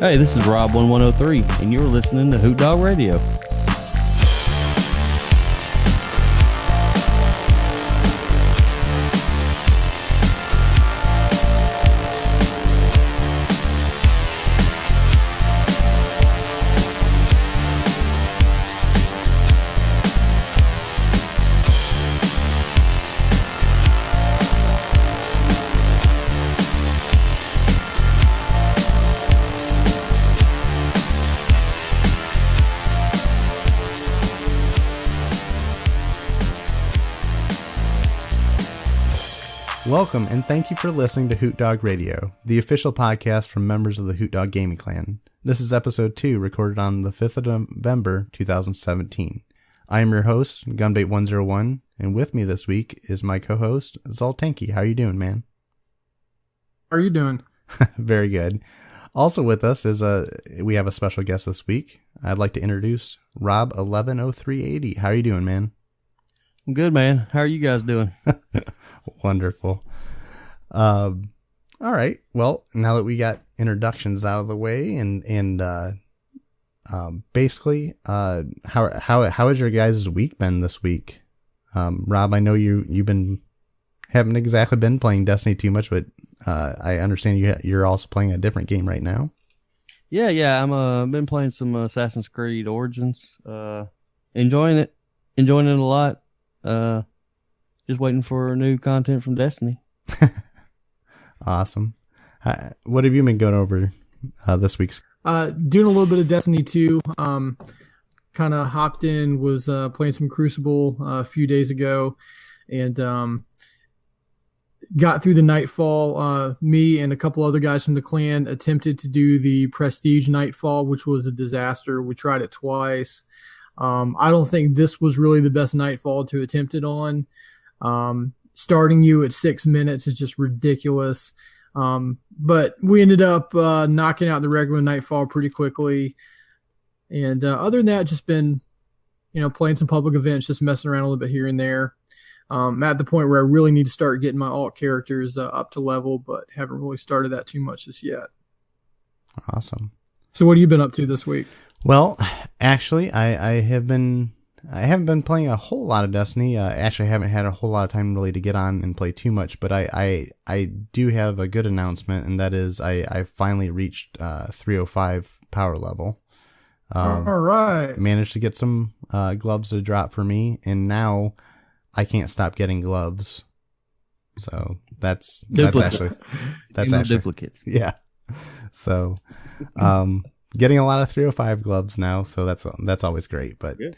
Hey, this is Rob1103, and you're listening to Hoot Dawg Radio. Welcome, and thank you for listening to Hoot Dawg Radio, the official podcast from members of the Hoot Dawg Gaming Clan. This is episode 2, recorded on the 5th of November, 2017. I am your host, Gunbait101, and with me this week is my co-host, Zoltanki. How are you doing, man? How are you doing? Very good. Also with us is we have a special guest this week. I'd like to introduce Rob110380. How are you doing, man? I'm good, man. How are you guys doing? Wonderful. All right. Well, now that we got introductions out of the way, and basically, how has your guys' week been this week? Rob, I know you've been haven't exactly been playing Destiny too much, but I understand you're also playing a different game right now. Yeah. I'm been playing some Assassin's Creed Origins. Enjoying it a lot. Just waiting for new content from Destiny. Awesome. What have you been going over this week? Doing a little bit of Destiny 2. Kind of hopped in, was playing some Crucible a few days ago, and got through the Nightfall. Me and a couple other guys from the clan attempted to do the Prestige Nightfall, which was a disaster. We tried it twice. I don't think this was really the best Nightfall to attempt it on. Starting you at 6 minutes is just ridiculous. But we ended up knocking out the regular Nightfall pretty quickly. And other than that, just been, playing some public events, just messing around a little bit here and there. I'm at the point where I really need to start getting my alt characters up to level, but haven't really started that too much just yet. Awesome. So what have you been up to this week? Well, actually, I haven't been playing a whole lot of Destiny. Actually, I haven't had a whole lot of time really to get on and play too much, but I do have a good announcement, and that is I finally reached 305 power level. All right. Managed to get some gloves to drop for me, and now I can't stop getting gloves. So that's actually duplicates. Yeah. So, getting a lot of 305 gloves now, so that's always great. But good.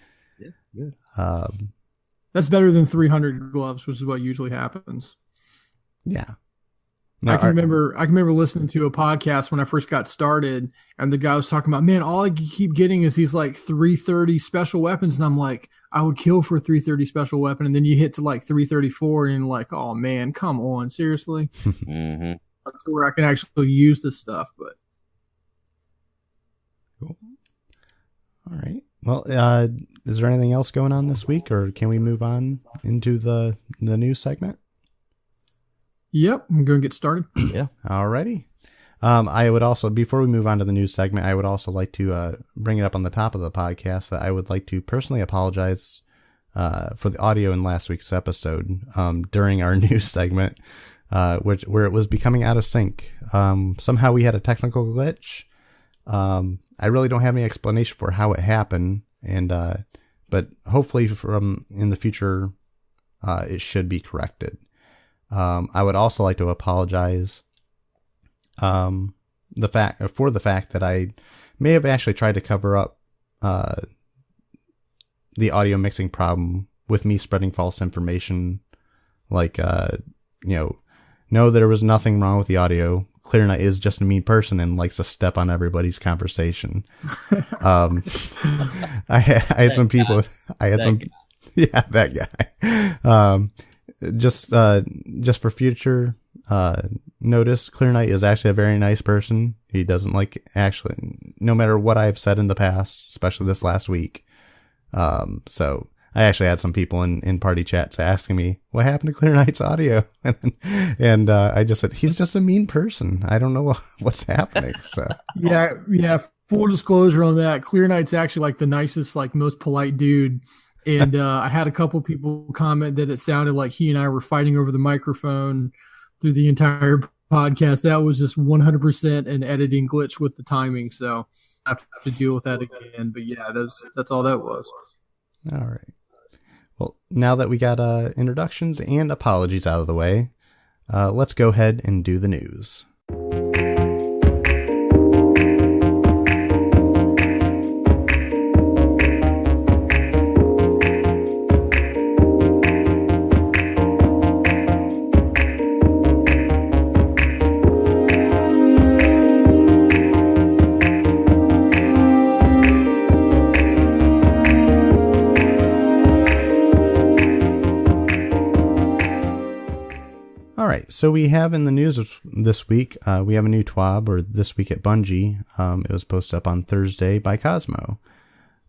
That's better than 300 gloves, which is what usually happens. Yeah. I can remember listening to a podcast when I first got started, and the guy was talking about, man, all I keep getting is these like 330 special weapons, and I'm like, I would kill for a 330 special weapon, and then you hit to like 334, and you're like, oh man, come on, seriously. Mm-hmm. Up to where I can actually use this stuff, but. Cool. All right. Well, is there anything else going on this week, or can we move on into the news segment? Yep, I'm going to get started. Yeah. Alrighty. I would also, before we move on to the news segment, I would also like to bring it up on the top of the podcast that I would like to personally apologize for the audio in last week's episode during our news segment, where it was becoming out of sync. Somehow we had a technical glitch. I really don't have any explanation for how it happened, but hopefully from in the future, it should be corrected. I would also like to apologize, for the fact that I may have actually tried to cover up, the audio mixing problem with me spreading false information. Like, no, there was nothing wrong with the audio. ClearNight is just a mean person and likes to step on everybody's conversation. I had some people, yeah, that guy. Just for future notice, ClearNight is actually a very nice person. He doesn't no matter what I've said in the past, especially this last week. So I actually had some people in party chats asking me what happened to Clear Knight's audio, and I just said he's just a mean person. I don't know what's happening. So yeah. Full disclosure on that, Clear Knight's actually like the nicest, like most polite dude. And I had a couple people comment that it sounded like he and I were fighting over the microphone through the entire podcast. That was just 100% an editing glitch with the timing. So I have to deal with that again. But yeah, that's all that was. All right. Well, now that we got introductions and apologies out of the way, let's go ahead and do the news. So we have in the news this week, we have a new TWAB, or This Week at Bungie. It was posted up on Thursday by Cosmo.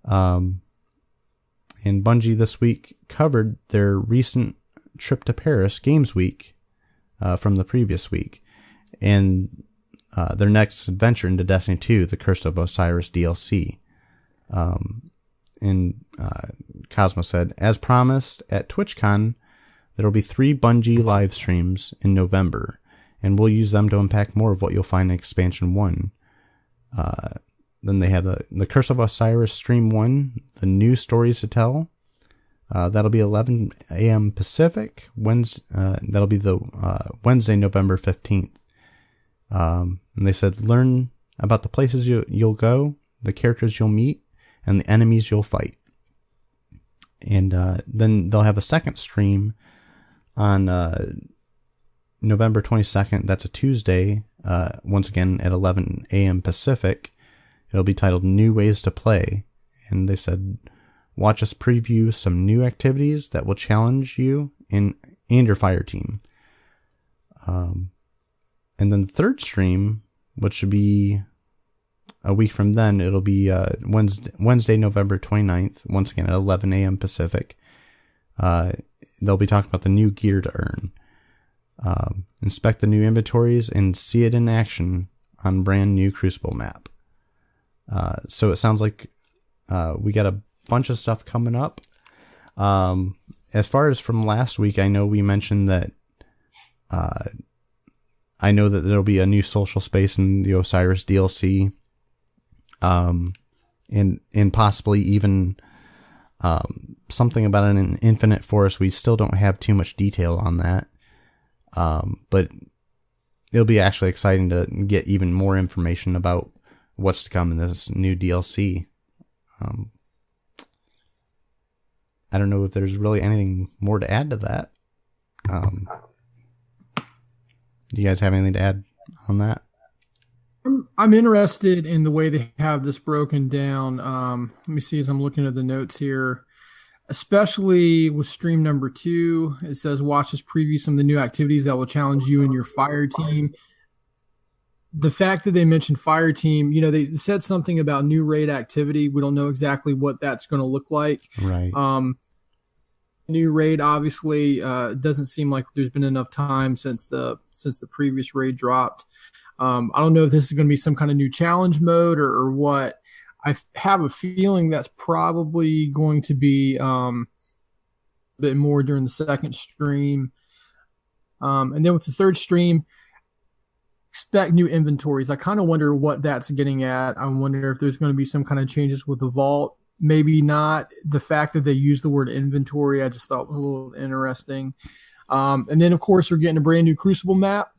And Bungie this week covered their recent trip to Paris Games Week from the previous week. And their next adventure into Destiny 2, the Curse of Osiris DLC. And Cosmo said, as promised at TwitchCon, there will be 3 Bungie live streams in November, and we'll use them to unpack more of what you'll find in Expansion 1. Then they have the Curse of Osiris Stream 1, the new stories to tell. That'll be 11 a.m. Pacific. That'll be the Wednesday, November 15th. And they said, learn about the places you'll go, the characters you'll meet, and the enemies you'll fight. And then they'll have a second stream on November 22nd. That's a Tuesday, once again at 11 a.m. Pacific. It'll be titled New Ways to Play. And they said, watch us preview some new activities that will challenge you and your fire team. And then the third stream, which should be a week from then, it'll be Wednesday, November 29th, once again at 11 a.m. Pacific. They'll be talking about the new gear to earn. Inspect the new inventories and see it in action on brand new Crucible map. So it sounds like we got a bunch of stuff coming up. As far as from last week, I know we mentioned that I know that there'll be a new social space in the Osiris DLC. And possibly even something about an infinite forest. We still don't have too much detail on that. But it'll be actually exciting to get even more information about what's to come in this new DLC. I don't know if there's really anything more to add to that. Do you guys have anything to add on that? I'm interested in the way they have this broken down. Let me see as I'm looking at the notes here. Especially with stream number 2, it says watch us preview some of the new activities that will challenge you and your fire team. The fact that they mentioned fire team, they said something about new raid activity. We don't know exactly what that's going to look like. Right. New raid, obviously, doesn't seem like there's been enough time since the previous raid dropped. I don't know if this is going to be some kind of new challenge mode or what. I have a feeling that's probably going to be a bit more during the second stream. And then with the third stream, expect new inventories. I kind of wonder what that's getting at. I wonder if there's going to be some kind of changes with the vault. Maybe not. The fact that they use the word inventory, I just thought was a little interesting. And then, of course, we're getting a brand new Crucible map.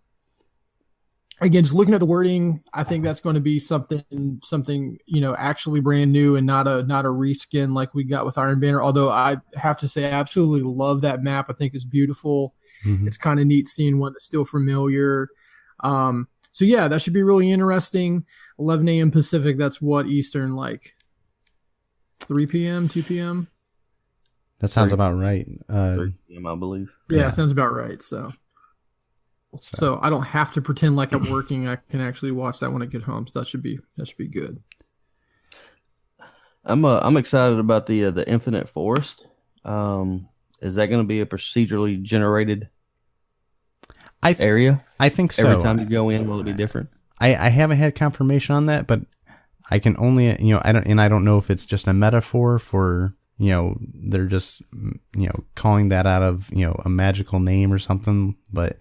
Again, just looking at the wording, I think that's going to be something, actually brand new and not a reskin like we got with Iron Banner. Although I have to say, I absolutely love that map. I think it's beautiful. Mm-hmm. It's kind of neat seeing one that's still familiar. So yeah, that should be really interesting. 11 a.m. Pacific. That's what Eastern, like 3 p.m., 2 p.m. That sounds about right. 3 p.m., I believe. Yeah, sounds about right. So I don't have to pretend like I'm working. I can actually watch that when I get home. So that should be good. I'm excited about the Infinite Forest. Is that going to be a procedurally generated area? I think so. Every time you go in, will it be different? I haven't had confirmation on that, but I can only, I don't know if it's just a metaphor for, they're just, calling that out of, a magical name or something, but,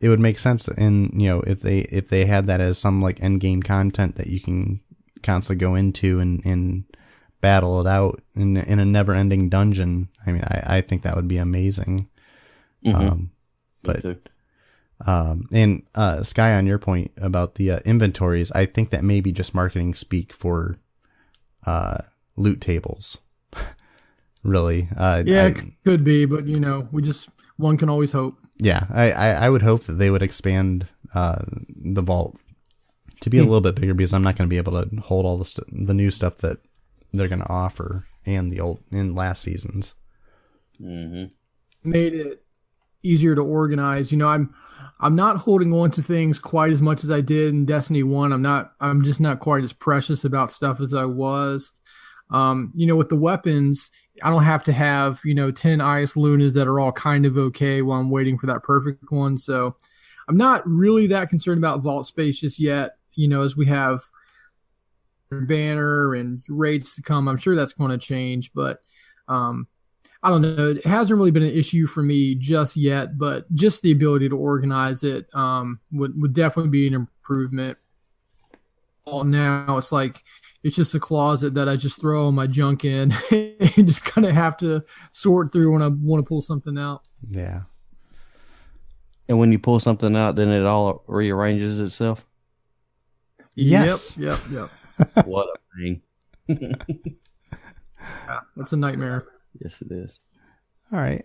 it would make sense if they had that as some like end game content that you can constantly go into and battle it out in a never ending dungeon. I mean, I think that would be amazing. Mm-hmm. And Sky, on your point about the inventories, I think that may be just marketing speak for loot tables. Really. It could be, but one can always hope. Yeah, I would hope that they would expand the vault to be a little bit bigger, because I'm not going to be able to hold all the new stuff that they're going to offer and in last seasons. Mm-hmm. Made it easier to organize. I'm not holding on to things quite as much as I did in Destiny 1. I'm just not quite as precious about stuff as I was. With the weapons, I don't have to have, 10 Ice Lunas that are all kind of okay while I'm waiting for that perfect one. So I'm not really that concerned about vault space just yet. As we have banner and raids to come, I'm sure that's going to change, but, I don't know. It hasn't really been an issue for me just yet, but just the ability to organize it, would definitely be an improvement. Now it's just a closet that I just throw all my junk in and just kind of have to sort through when I want to pull something out. Yeah. And when you pull something out, then it all rearranges itself. Yes. Yep. What a thing. Yeah, that's a nightmare. Yes, it is. All right.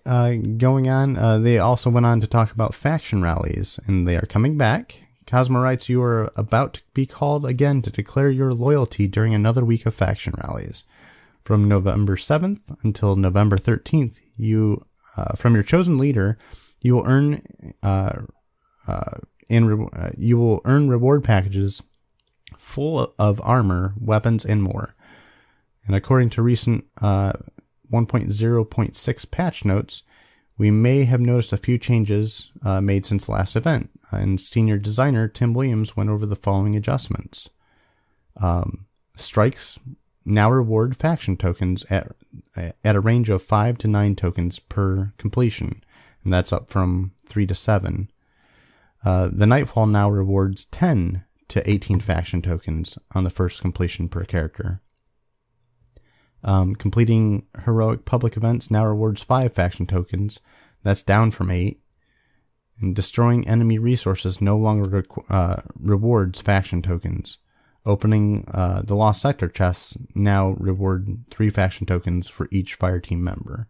Going on, they also went on to talk about faction rallies, and they are coming back. Cosmo writes, you are about to be called again to declare your loyalty during another week of faction rallies. From November 7th until November 13th, from your chosen leader, you will earn reward packages full of armor, weapons, and more. And according to recent 1.0.6 patch notes, we may have noticed a few changes made since last event, and senior designer Tim Williams went over the following adjustments. Strikes now reward faction tokens at a range of 5 to 9 tokens per completion, and that's up from 3 to 7. The Nightfall now rewards 10 to 18 faction tokens on the first completion per character. Completing heroic public events now rewards 5 faction tokens. That's down from 8. And destroying enemy resources no longer rewards faction tokens. Opening the Lost Sector chests now reward 3 faction tokens for each fireteam member.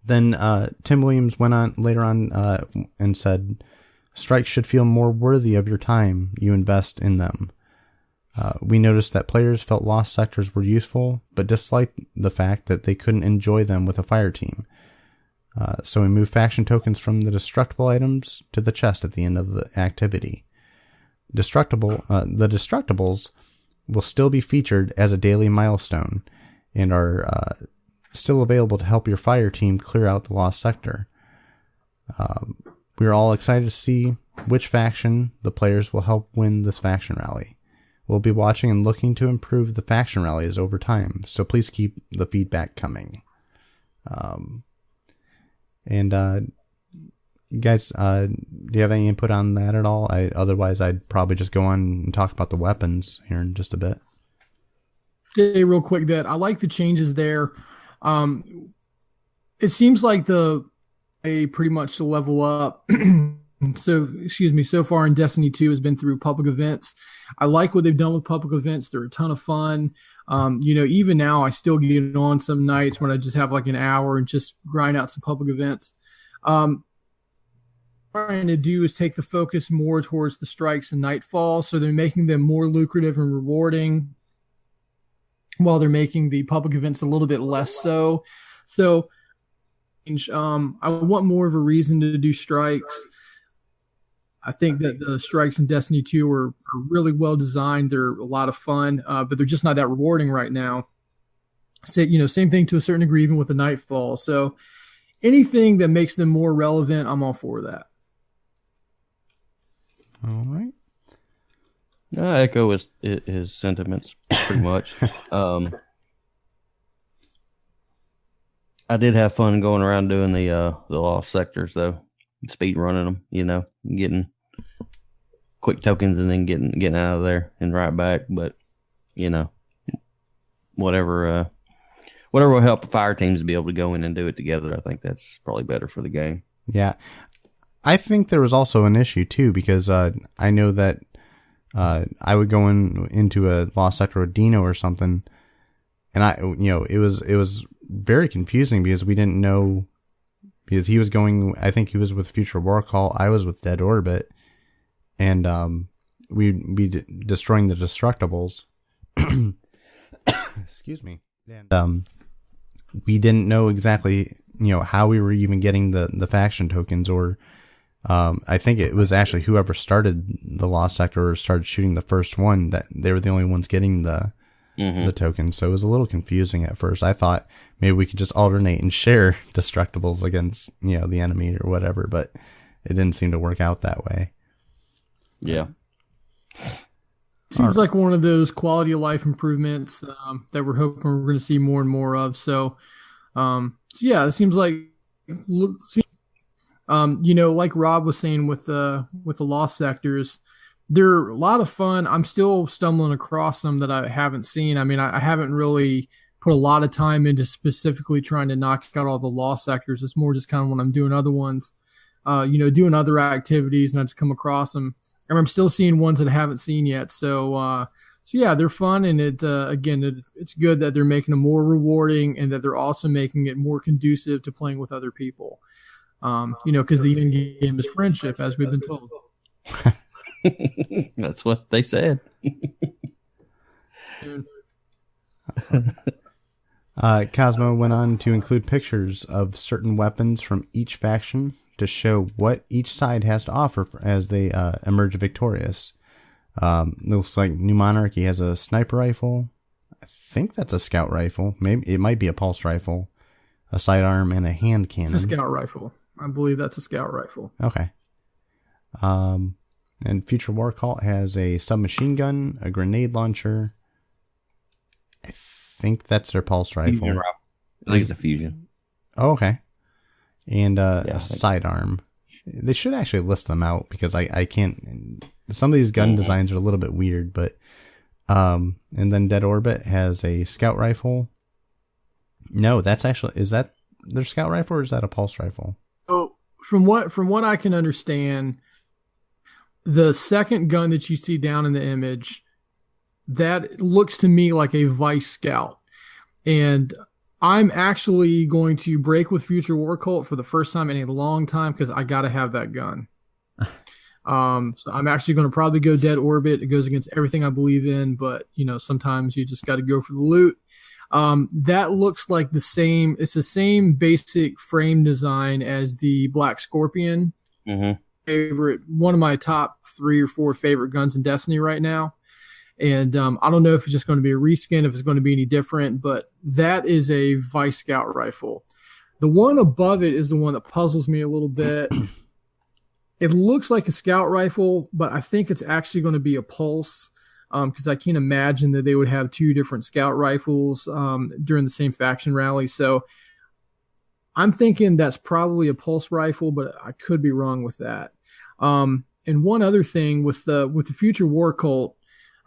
Then Tim Williams went on later on and said, strikes should feel more worthy of your time you invest in them. We noticed that players felt lost sectors were useful, but disliked the fact that they couldn't enjoy them with a fire team. So we moved faction tokens from the destructible items to the chest at the end of the activity. The destructibles will still be featured as a daily milestone and are still available to help your fire team clear out the lost sector. We are all excited to see which faction the players will help win this faction rally. We'll be watching and looking to improve the faction rallies over time, so please keep the feedback coming. Guys, do you have any input on that at all? Otherwise, I'd probably just go on and talk about the weapons here in just a bit. Say real quick that I like the changes there. It seems like pretty much to level up. So far in Destiny 2 has been through public events. I like what they've done with public events. They're a ton of fun. Even now I still get on some nights when I just have like an hour and just grind out some public events. Trying to do is take the focus more towards the strikes and Nightfall. So they're making them more lucrative and rewarding while they're making the public events a little bit less so. So I want more of a reason to do strikes. I think that the strikes in Destiny 2 are really well designed. They're a lot of fun, but they're just not that rewarding right now. Same thing to a certain degree, even with the Nightfall. So anything that makes them more relevant, I'm all for that. All right. I echo his sentiments pretty much. I did have fun going around doing the lost sectors though, speed running them. Getting quick tokens and then getting out of there and right back. But whatever will help the fire teams to be able to go in and do it together. I think that's probably better for the game. Yeah. I think there was also an issue too, because I know that I would go into a lost sector with Dino or something, and it was very confusing because we didn't know, because he was going, I think he was with Future War Call, I was with Dead Orbit, and we'd be destroying the Destructibles. Excuse me. And we didn't know exactly how we were even getting the faction tokens, or I think it was actually whoever started the lost sector or started shooting the first one, that they were the only ones getting the tokens. So it was a little confusing at first. I thought maybe we could just alternate and share Destructibles against the enemy or whatever, but it didn't seem to work out that way. Yeah. Seems like one of those quality of life improvements that we're hoping we're going to see more and more of. So it seems like, like Rob was saying with the lost sectors, they're a lot of fun. I'm still stumbling across some that I haven't seen. I mean, I haven't really put a lot of time into specifically trying to knock out all the lost sectors. It's more just kind of when I'm doing other ones, doing other activities, and I just come across them. And I'm still seeing ones that I haven't seen yet. So they're fun, and it's good that they're making them more rewarding, and that they're also making it more conducive to playing with other people. Because the end game is friendship, as we've been told. That's what they said. Cosmo went on to include pictures of certain weapons from each faction to show what each side has to offer as they emerge victorious. Looks like New Monarchy has a sniper rifle. I think that's a scout rifle. Maybe it might be a pulse rifle, a sidearm, and a hand cannon. It's a scout rifle. I believe that's a scout rifle. Okay. And Future War Cult has a submachine gun, a grenade launcher. I think that's their pulse rifle. I think it's a fusion. Oh, okay. And a sidearm. They should actually list them out, because I can't. Some of these gun designs are a little bit weird, but and then Dead Orbit has a scout rifle. No, is that their scout rifle, or is that a pulse rifle? Oh, from what I can understand, the second gun that you see down in the image, that looks to me like a Vice Scout. And I'm actually going to break with Future War Cult for the first time in a long time, because I got to have that gun. So I'm actually going to probably go Dead Orbit. It goes against everything I believe in, but sometimes you just got to go for the loot. That looks like the same. It's the same basic frame design as the Black Scorpion. One of my top 3 or 4 favorite guns in Destiny right now. And I don't know if it's just going to be a reskin, if it's going to be any different, but that is a Vice Scout rifle. The one above it is the one that puzzles me a little bit. It looks like a scout rifle, but I think it's actually going to be a pulse, because I can't imagine that they would have 2 different scout rifles during the same faction rally. So I'm thinking that's probably a pulse rifle, but I could be wrong with that. And one other thing with the Future War Cult,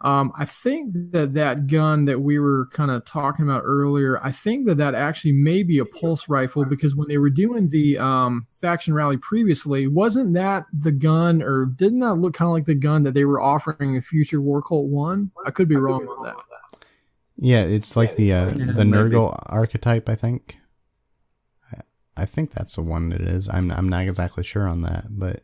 I think that gun that we were kind of talking about earlier, I think that actually may be a pulse rifle, because when they were doing the faction rally previously, wasn't that the gun, or didn't that look kind of like the gun that they were offering in Future War Cult 1? I could be wrong on that. Yeah, it's like the Nurgle archetype, I think. I think that's the one it is. I'm not exactly sure on that, but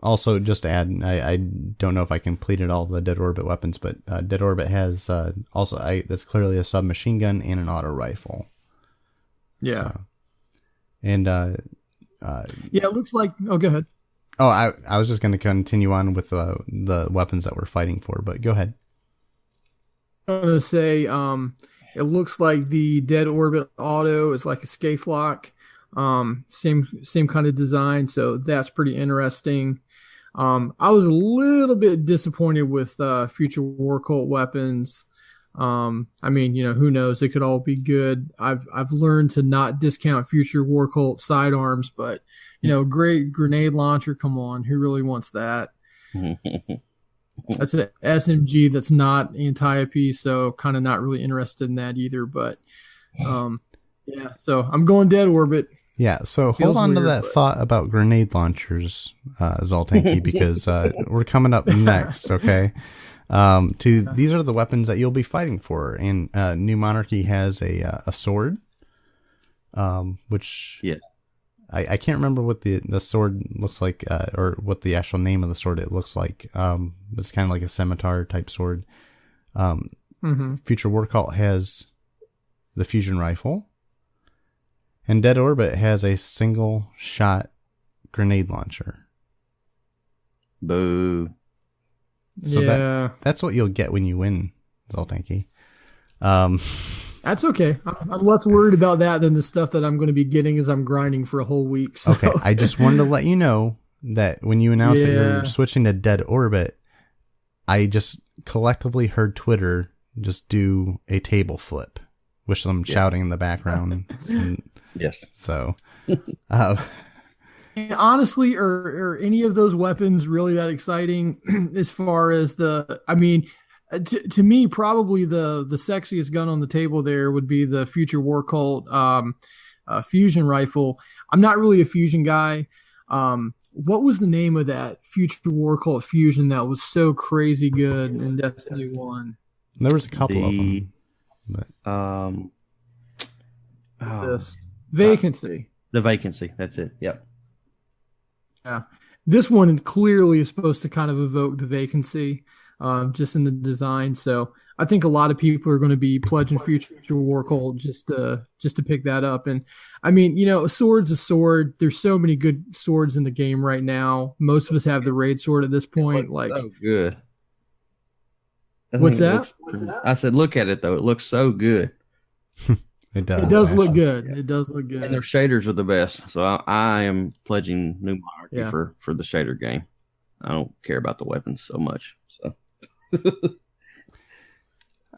also, just to add, I don't know if I completed all the Dead Orbit weapons, but Dead Orbit has that's clearly a submachine gun and an auto rifle. Yeah. So, and it looks like. Oh, go ahead. Oh, I was just going to continue on with the weapons that we're fighting for, but go ahead. gonna say it looks like the Dead Orbit Auto is like a Scathe Lock. Same kind of design, so that's pretty interesting. I was a little bit disappointed with future War Cult weapons. I mean, who knows? It could all be good. I've learned to not discount future War Cult sidearms, but great grenade launcher. Come on, who really wants that? That's an SMG that's not anti-IP, so kind of not really interested in that either. But yeah, so I'm going Dead Orbit. Yeah, so hold on to that thought about grenade launchers, Zoltanki, because we're coming up next, okay? These are the weapons that you'll be fighting for, and New Monarchy has a sword, which I can't remember what the sword looks like, or what the actual name of the sword it looks like. It's kind of like a scimitar type sword. Future War Cult has the fusion rifle. And Dead Orbit has a single shot grenade launcher. Boo. So that's what you'll get when you win, Zoltanki. That's okay. I'm less worried about that than the stuff that I'm going to be getting as I'm grinding for a whole week. So. Okay, I just wanted to let you know that when you announce that you're switching to Dead Orbit, I just collectively heard Twitter just do a table flip with some shouting in the background. Yes. So, honestly, are any of those weapons really that exciting as far as to me, probably the sexiest gun on the table there would be the Future War Cult fusion rifle. I'm not really a fusion guy. What was the name of that Future War Cult fusion that was so crazy good in Destiny 1? There was a couple of them. But... Vacancy. The Vacancy. That's it. Yep. Yeah. This one clearly is supposed to kind of evoke the Vacancy, just in the design. So I think a lot of people are going to be pledging Future War Cult just to pick that up. And I mean, a sword's a sword. There's so many good swords in the game right now. Most of us have the raid sword at this point. Like, so good. What's that? I said, look at it though. It looks so good. It does. It does look good. It does look good. And their shaders are the best. So I am pledging New Monarchy for the shader game. I don't care about the weapons so much. So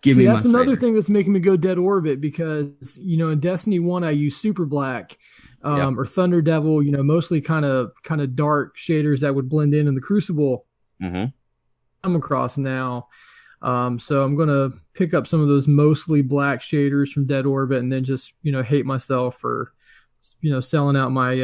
that's another thing that's making me go Dead Orbit, because in Destiny 1 I use Super Black or Thunder Devil, mostly kind of dark shaders that would blend in the Crucible. I'm across now. So I'm going to pick up some of those mostly black shaders from Dead Orbit and then just, hate myself for, selling out my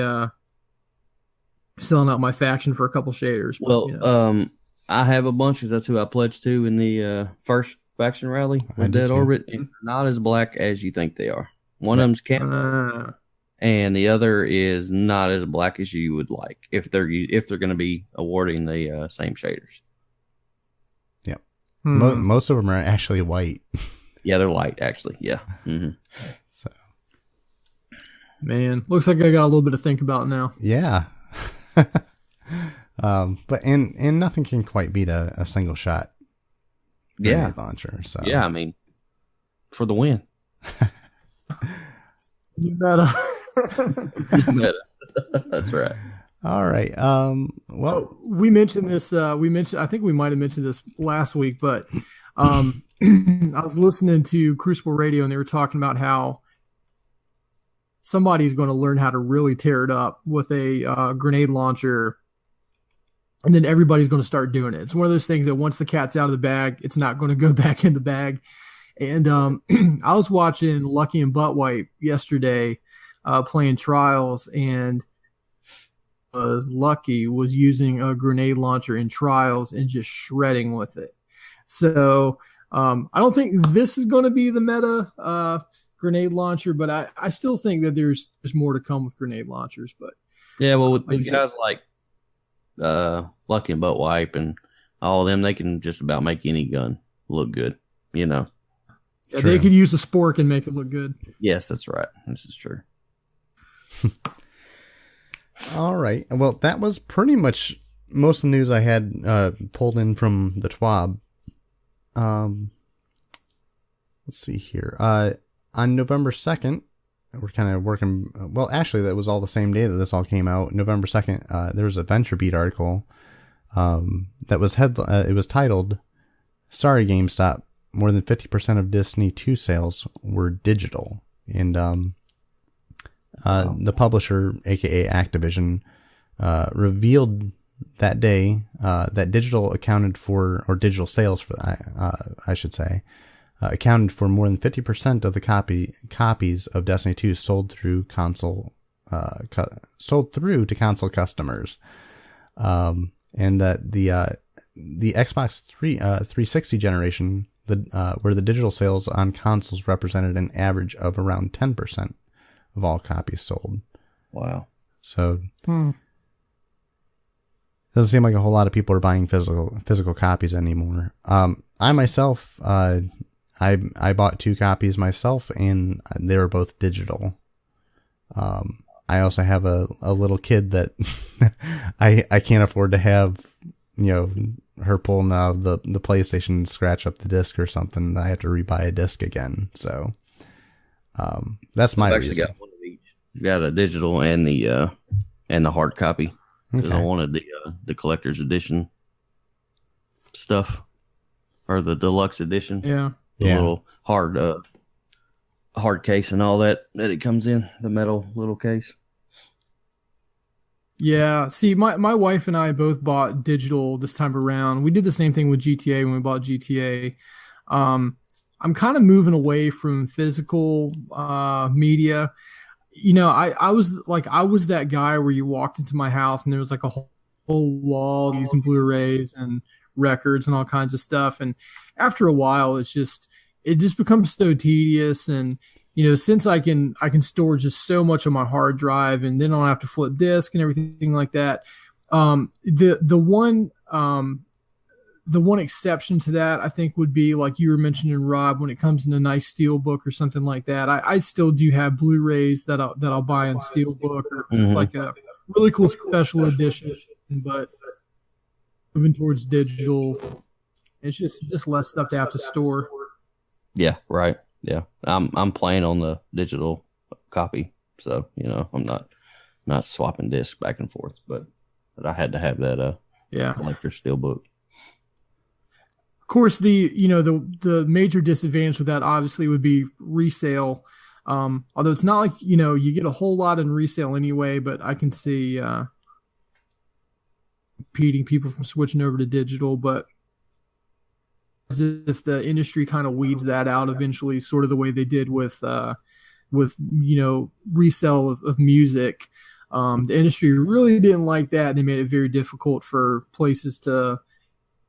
faction for a couple shaders. Well, I have a bunch of, that's who I pledged to in the first faction rally with Dead Orbit. And not as black as you think they are. One of them's camo, and the other is not as black as you would like if they're going to be awarding the same shaders. Most of them are actually white. Yeah, they're light, actually. Yeah. So, man, looks like I got a little bit to think about now. Yeah. But nothing can quite beat a single shot grenade launcher. So yeah, I mean, for the win. You better. That's right. All right. Well, we mentioned this. I think we might have mentioned this last week, but I was listening to Crucible Radio and they were talking about how somebody's going to learn how to really tear it up with a grenade launcher, and then everybody's going to start doing it. It's one of those things that once the cat's out of the bag, it's not going to go back in the bag. And I was watching Lucky and Buttwipe yesterday, playing Trials, and Lucky was using a grenade launcher in Trials and just shredding with it. So I don't think this is going to be the meta grenade launcher, but I still think that there's more to come with grenade launchers. But yeah, well, with guys like Lucky and Buttwipe and all of them, they can just about make any gun look good. Yeah, they could use a spork and make it look good. Yes, that's right. This is true. All right. Well, that was pretty much most of the news I had pulled in from the TWAB. let's see here. On November 2nd, we're kind of working. Well, actually, that was all the same day that this all came out. November 2nd, there was a VentureBeat article that was it was titled, "Sorry GameStop, more than 50% of Destiny 2 sales were digital." And the publisher, aka Activision, revealed that day that digital accounted for, or digital sales for, I should say, accounted for more than 50% of the copies of Destiny 2 sold through to console customers, and that the Xbox 360 generation, where the digital sales on consoles represented an average of around 10% of all copies sold. Wow. So doesn't seem like a whole lot of people are buying physical copies anymore. I myself, I bought 2 copies myself, and they were both digital. I also have a little kid that I can't afford to have, her pulling out of the PlayStation and scratch up the disc or something. I have to rebuy a disc again. So that's my reason. Got one of each. Got a digital and the hard copy, because I wanted the collector's edition stuff, or the deluxe edition. Yeah. The little hard case and all that it comes in, the metal little case. Yeah. See, my wife and I both bought digital this time around. We did the same thing with GTA when we bought GTA. I'm kind of moving away from physical media. I was that guy where you walked into my house and there was like a whole wall of these Blu-rays and records and all kinds of stuff. And after a while, it just becomes so tedious. And since I can store just so much on my hard drive, and then I don't have to flip disk and everything like that. The one exception to that, I think, would be like you were mentioning, Rob, when it comes to a nice Steelbook or something like that. I still do have Blu-rays that I'll buy in Steelbook, or it's like a really cool special edition. But moving towards digital, it's just less stuff to have to store. Yeah, right. Yeah, I'm playing on the digital copy, so I'm not swapping discs back and forth, but I had to have that collector Steelbook. Of course, the major disadvantage with that obviously would be resale. Although it's not like you get a whole lot in resale anyway, but I can see impeding people from switching over to digital. But as if the industry kind of weeds that out eventually, sort of the way they did with resale of music. The industry really didn't like that. They made it very difficult for places to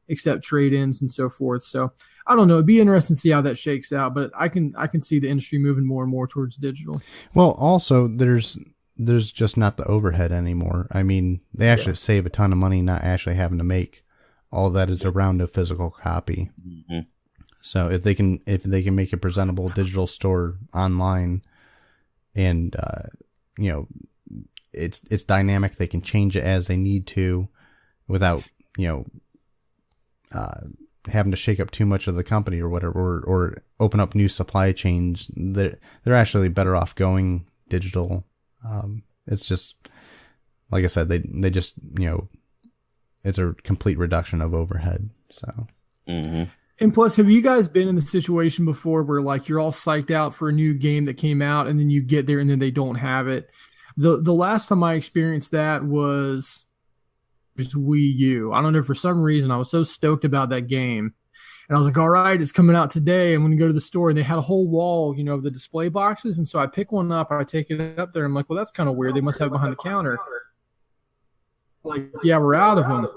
accept trade-ins and so forth. So I don't know. It'd be interesting to see how that shakes out, but I can see the industry moving more and more towards digital. Well, also there's just not the overhead anymore. I mean, they actually save a ton of money not actually having to make all that is around a physical copy. Mm-hmm. So if they can make a presentable digital store online, and it's dynamic, they can change it as they need to without having to shake up too much of the company or whatever, or open up new supply chains. They're actually better off going digital. It's just, like I said, they just, it's a complete reduction of overhead. So, And plus, have you guys been in the situation before where like you're all psyched out for a new game that came out, and then you get there and then they don't have it? The last time I experienced that was Wii U. I don't know, for some reason I was so stoked about that game, and I was like, all right, it's coming out today. I'm going to go to the store, and they had a whole wall, of the display boxes. And so I pick one up, I take it up there. I'm like, well, that's kind of weird. They must have it behind the counter. Like, yeah, we're out of them.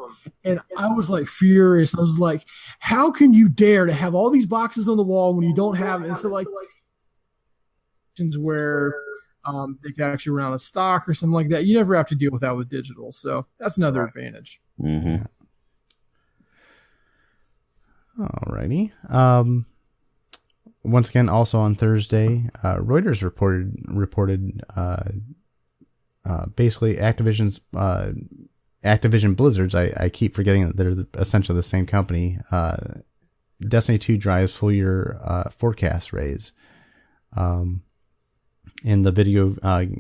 And I was like furious. I was like, how can you dare to have all these boxes on the wall when you don't have it? And so like where they could actually run out of stock or something like that. You never have to deal with that with digital. So that's another advantage. Mm-hmm. Alrighty. Once again, also on Thursday, Reuters reported basically Activision Blizzard's. I keep forgetting that they're essentially the same company. Destiny 2 drives full year forecast raise. And the video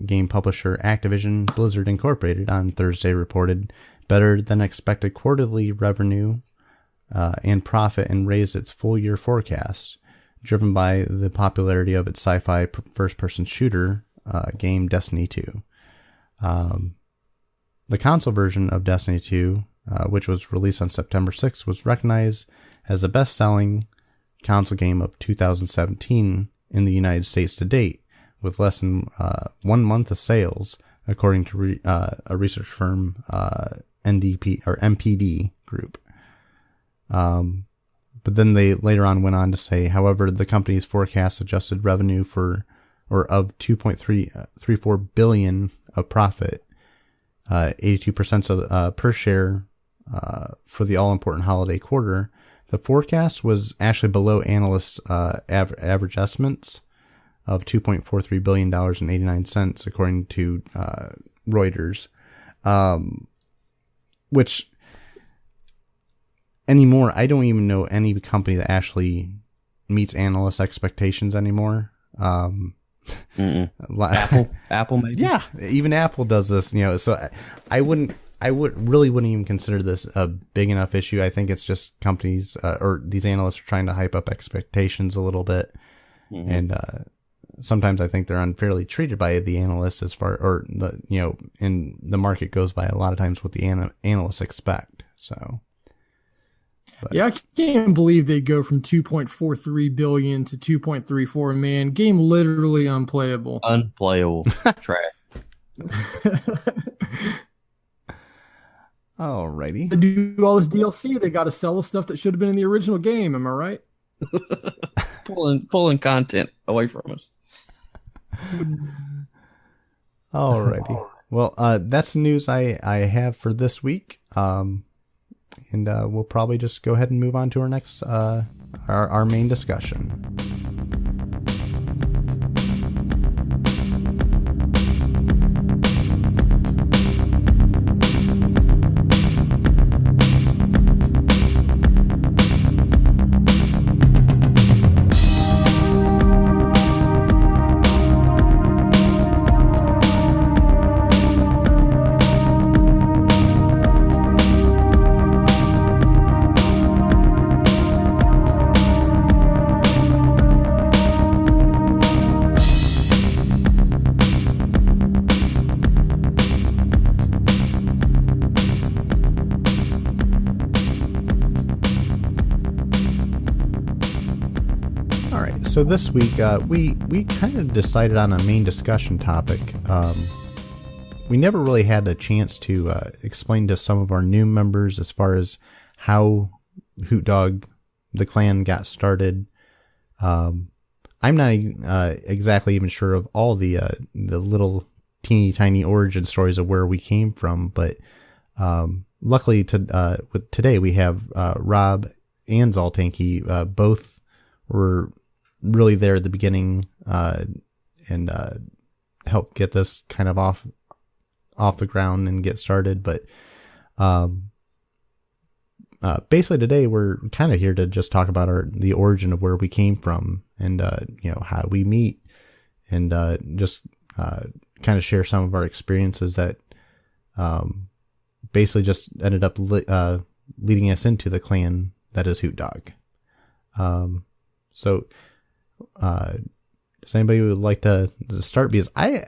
game publisher Activision Blizzard Incorporated on Thursday reported better than expected quarterly revenue and profit, and raised its full year forecast, driven by the popularity of its sci-fi first-person shooter game Destiny 2. The console version of Destiny 2, which was released on September 6th, was recognized as the best-selling console game of 2017 in the United States to date, with less than 1 month of sales, according to a research firm, MPD Group. But then they later on went on to say, however, the company's forecast adjusted revenue of 2.34 billion of profit, 82% of per share for the all-important holiday quarter. The forecast was actually below analysts' average estimates of $2.43 billion and 89 cents, according to Reuters, which anymore, I don't even know any company that actually meets analyst expectations anymore. Apple maybe. Yeah, even Apple does this, so I wouldn't even consider this a big enough issue. I think it's just companies or these analysts are trying to hype up expectations a little bit. Mm-hmm. And sometimes I think they're unfairly treated by the analysts and the market goes by a lot of times what the analysts expect. So. But. Yeah, I can't believe they go from 2.43 billion to 2.34. Man, game literally unplayable. Unplayable. Trash. Alrighty. To do all this DLC, they got to sell the stuff that should have been in the original game. Am I right? pulling content away from us. Alrighty. Well, that's the news I have for this week. And we'll probably just go ahead and move on to our next, our main discussion. So this week, we kind of decided on a main discussion topic. We never really had a chance to explain to some of our new members as far as how Hoot Dawg, the clan, got started. I'm not exactly even sure of all the little teeny tiny origin stories of where we came from, but luckily today we have Rob and Zoltanki, both were really there at the beginning and help get this kind of off the ground and get started. But basically today we're kind of here to just talk about the origin of where we came from and how we meet and just kind of share some of our experiences that basically just ended up leading us into the clan that is Hoot Dawg. So does anybody who would like to start? Because I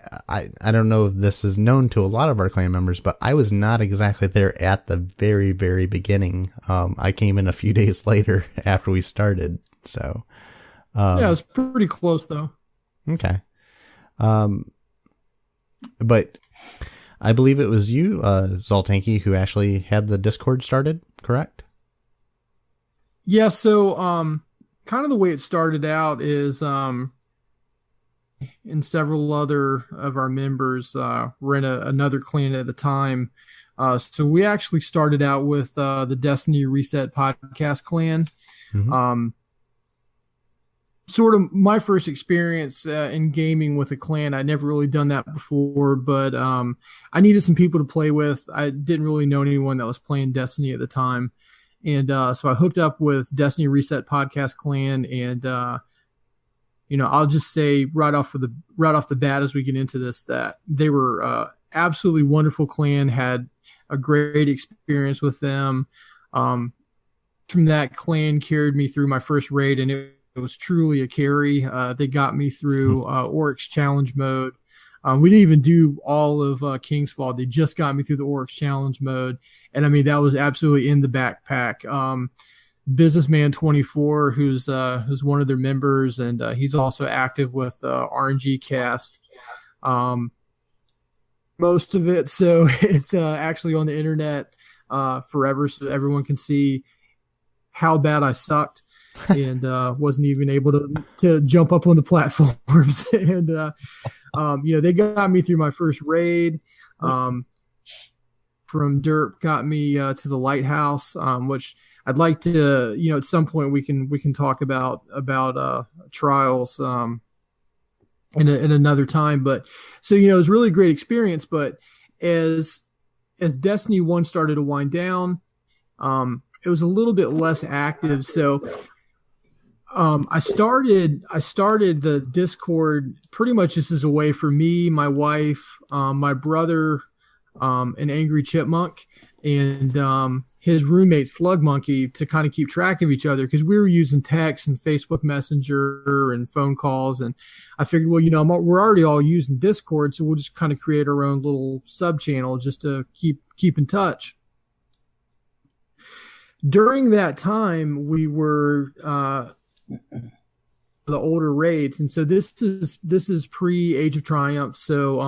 don't know if this is known to a lot of our clan members, but I was not exactly there at the very, very beginning. I came in a few days later after we started. So yeah, it's pretty close though. Okay. But I believe it was you, Zoltanki, who actually had the Discord started, correct? Yeah, so kind of the way it started out is and several other of our members were in another clan at the time. So we actually started out with the Destiny Reset podcast clan. Mm-hmm. Sort of my first experience in gaming with a clan. I'd never really done that before, but I needed some people to play with. I didn't really know anyone that was playing Destiny at the time. And so I hooked up with Destiny Reset Podcast Clan, and I'll just say right off the bat as we get into this that they were absolutely wonderful clan. Had a great experience with them. From that, clan carried me through my first raid, and it was truly a carry. They got me through Oryx Challenge mode. We didn't even do all of King's Fall. They just got me through the Oryx Challenge mode, and I mean that was absolutely in the backpack. Businessman 24, who's one of their members, and he's also active with RNG Cast. Most of it, so it's actually on the internet forever, so everyone can see how bad I sucked and wasn't even able to jump up on the platforms. And they got me through my first raid. From Derp got me to the lighthouse, which I'd like to, at some point we can talk about trials in another time. But so it was really a great experience. But as Destiny 1 started to wind down, it was a little bit less active. So I started the Discord pretty much just as a way for me, my wife, my brother, an angry chipmunk, and his roommate Slug Monkey to kind of keep track of each other, because we were using text and Facebook Messenger and phone calls. And I figured, well, we're already all using Discord, so we'll just kind of create our own little sub channel just to keep in touch. During that time, we were the older raids, and so this is pre Age of Triumph. So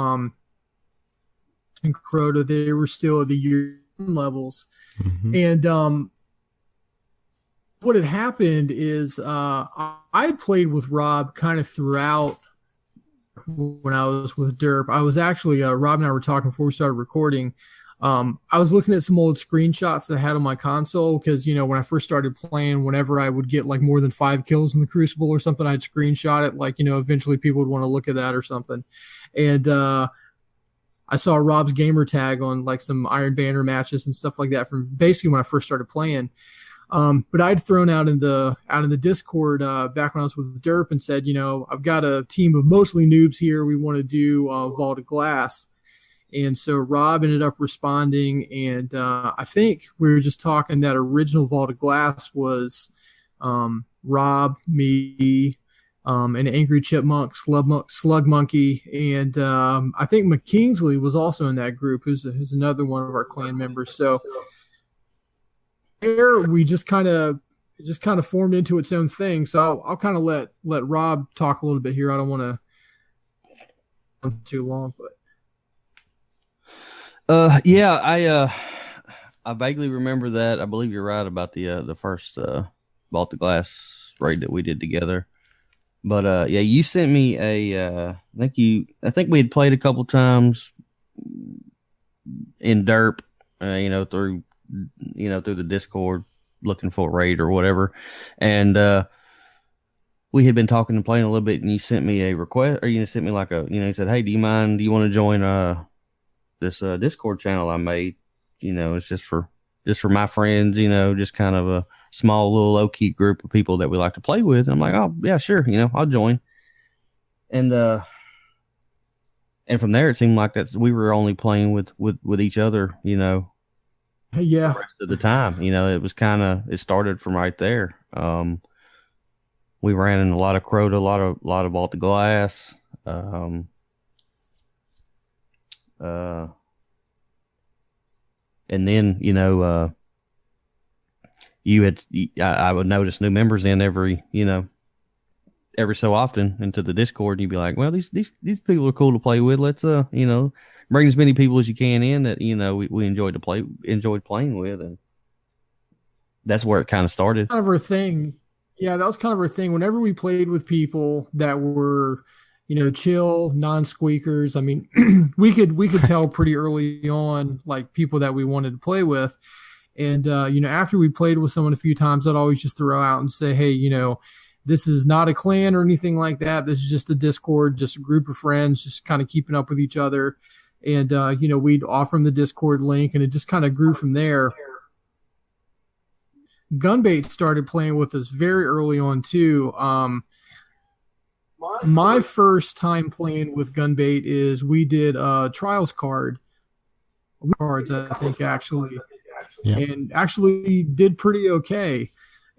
in Crota, they were still at the year levels. Mm-hmm. And what had happened is I had played with Rob kind of throughout when I was with Derp. I was actually Rob and I were talking before we started recording. I was looking at some old screenshots that I had on my console, because when I first started playing, whenever I would get like more than 5 kills in the Crucible or something, I'd screenshot it. Like eventually people would want to look at that or something. And I saw Rob's gamer tag on like some Iron Banner matches and stuff like that from basically when I first started playing. But I'd thrown out in the Discord back when I was with Derp and said, I've got a team of mostly noobs here. We want to do Vault of Glass. And so Rob ended up responding, and I think we were just talking that original Vault of Glass was Rob, me, an angry chipmunk, slug monkey, and I think McKingsley was also in that group, who's another one of our clan members. So there we just kind of formed into its own thing. So I'll kind of let Rob talk a little bit here. I don't want to too long, but. I vaguely remember that. I believe you're right about the first Vault of Glass raid that we did together. But you sent me I think we had played a couple times in Derp, through the Discord, looking for a raid or whatever, and we had been talking and playing a little bit, and you sent me a request, or you sent me like you said, hey, do you want to join this Discord channel I made? It's just for my friends, just kind of a small little low key group of people that we like to play with. And I'm like, oh yeah, sure, I'll join. And from there it seemed like we were only playing with each other, yeah, the rest of the time. It was it started from right there. We ran in a lot of Crota, a lot of Vault of Glass. And then, I would notice new members in every so often into the Discord, and you'd be like, well, these people are cool to play with. Let's, bring as many people as you can in that, we enjoyed playing with. And that's where it kind of started. Kind of our thing. Yeah, that was kind of our thing. Whenever we played with people that were, chill, non-squeakers. I mean, we could tell pretty early on, like, people that we wanted to play with. And, after we played with someone a few times, I'd always just throw out and say, hey, this is not a clan or anything like that. This is just a Discord, just a group of friends, just kind of keeping up with each other. And, we'd offer them the Discord link, and it just kind of grew from there. Gunbait started playing with us very early on too. My first time playing with Gunbait is we did Trials cards, I think, actually, and actually did pretty okay.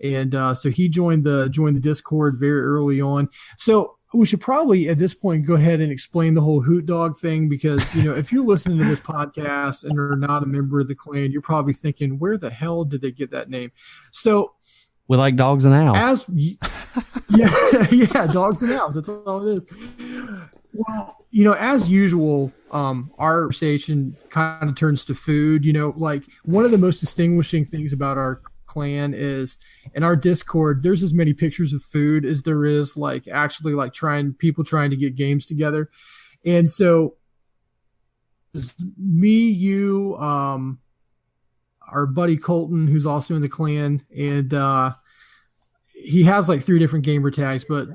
And so he joined the Discord very early on. So we should probably at this point go ahead and explain the whole Hoot Dawg thing, because if you're listening to this podcast and are not a member of the clan, you're probably thinking, where the hell did they get that name? So we like dogs and owls. Yeah, dogs and owls. That's all it is. Well, as usual, our conversation kind of turns to food. Like one of the most distinguishing things about our clan is in our Discord, there's as many pictures of food as there is like actually like people trying to get games together. And so me, you, our buddy Colton, who's also in the clan, and he has like 3 different gamer tags, but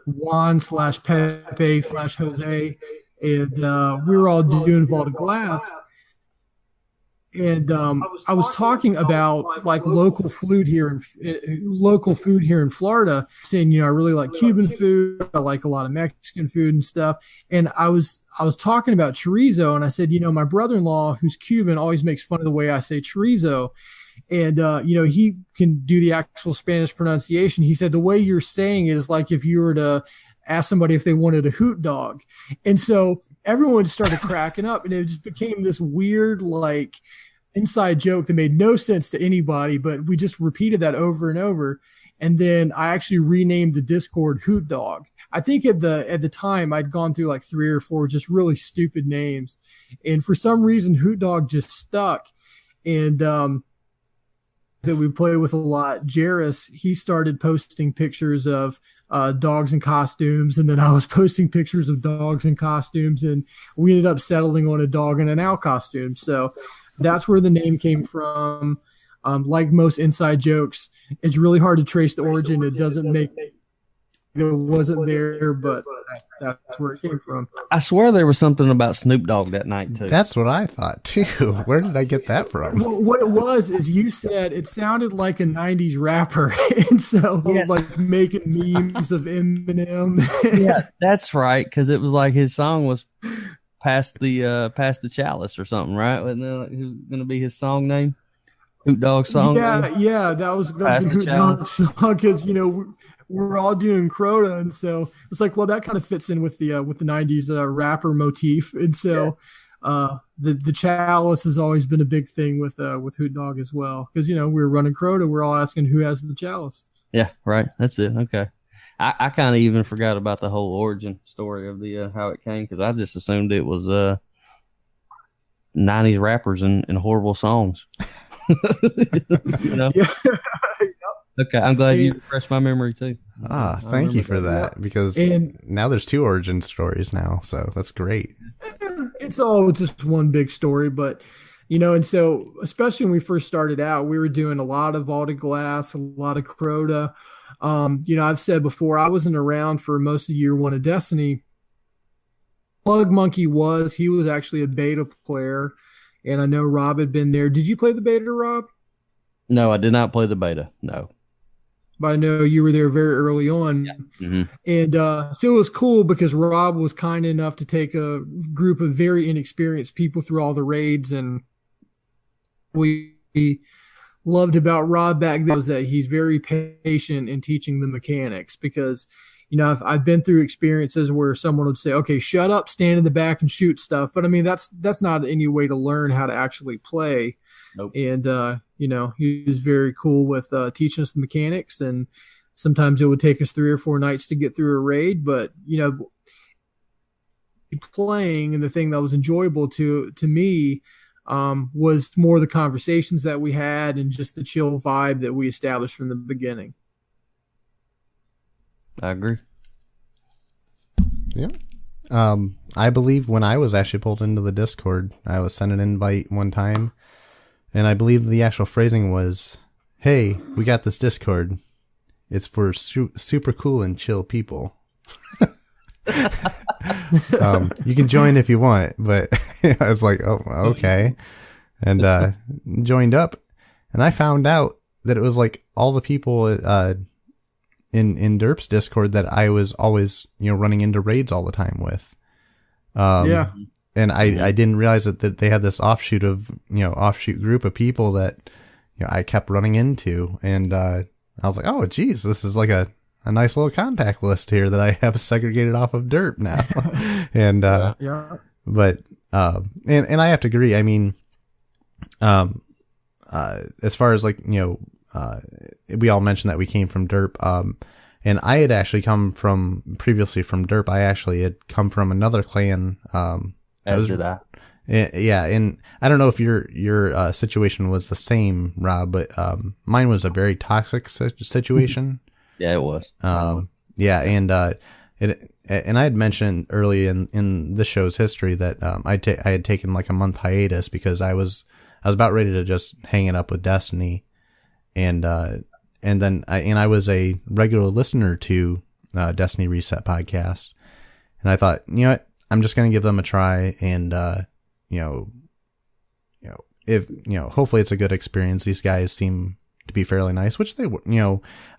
Juan/Pepe/Jose, and we were all doing Vault of Glass. And I was talking about like local food here in Florida, saying I really like Cuban food, I like a lot of Mexican food and stuff. And I was talking about chorizo, and I said, my brother-in-law, who's Cuban, always makes fun of the way I say chorizo. And he can do the actual Spanish pronunciation. He said the way you're saying it is like if you were to ask somebody if they wanted a Hoot Dawg. And so everyone started cracking up, and it just became this weird like inside joke that made no sense to anybody, but we just repeated that over and over. And then I actually renamed the Discord Hoot Dawg. I think at the time I'd gone through like 3 or 4 just really stupid names, and for some reason Hoot Dawg just stuck. And that we play with a lot, Jairus, he started posting pictures of dogs in costumes, and then I was posting pictures of dogs in costumes, and we ended up settling on a dog in an owl costume. So that's where the name came from. Like most inside jokes, it's really hard to trace the origin. It doesn't make it wasn't there, but that's where it came from. I swear there was something about Snoop Dogg that night too. That's what I thought too. Where did I get that from? Well, what it was is you said it sounded like a 90s rapper, and so yes. Like making memes of Eminem. Yeah, that's right, because it was like his song was past the chalice or something, right? Wasn't it going to be his song name? Hoot Dawg song. Yeah, that was going to be Hoot Dawg song, because we're all doing Crota, and so it's like, well, that kind of fits in with the 90s rapper motif, and so the chalice has always been a big thing with Hoot Dawg as well, because we were running Crota, we're all asking who has the chalice. Yeah, right. That's it. Okay, I kind of even forgot about the whole origin story of the how it came, because I just assumed it was 90s rappers and horrible songs. Yeah. Okay, I'm glad you refreshed my memory too. Thank you for that, because now there's 2 origin stories now, so that's great. It's all just one big story, but and so especially when we first started out, we were doing a lot of Vault of Glass, a lot of Crota. I've said before, I wasn't around for most of year 1 of Destiny. Plug Monkey he was actually a beta player, and I know Rob had been there. Did you play the beta, Rob? No, I did not play the beta. No. But I know you were there very early on. Yeah. Mm-hmm. And so it was cool because Rob was kind enough to take a group of very inexperienced people through all the raids. And we loved about Rob back then was that he's very patient in teaching the mechanics, because I've been through experiences where someone would say, okay, shut up, stand in the back and shoot stuff. But I mean, that's not any way to learn how to actually play. Nope. And, he was very cool with teaching us the mechanics, and sometimes it would take us 3 or 4 nights to get through a raid, but, playing, and the thing that was enjoyable to me was more the conversations that we had and just the chill vibe that we established from the beginning. I agree. Yeah. I believe when I was actually pulled into the Discord, I was sent an invite one time, and I believe the actual phrasing was, "Hey, we got this Discord. It's for super cool and chill people. You can join if you want." But I was like, "Oh, okay," and joined up, and I found out that it was like all the people in Derp's Discord that I was always, running into raids all the time with. Yeah. And I didn't realize that they had this offshoot group of people that, I kept running into. And I was like, oh, geez, this is like a nice little contact list here that I have segregated off of Derp now. And, yeah. But, and I have to agree. I mean, as far as like, we all mentioned that we came from Derp. And I had actually come previously from Derp. I actually had come from another clan. As did I. Yeah. And I don't know if your situation was the same, Rob, but, mine was a very toxic situation. Yeah, it was. Yeah. And, and I had mentioned early in the show's history that, I had taken like a month hiatus because I was about ready to just hang it up with Destiny. And then I was a regular listener to, Destiny Reset podcast. And I thought, you know what, I'm just going to give them a try. And, if, hopefully it's a good experience. These guys seem to be fairly nice, which they were,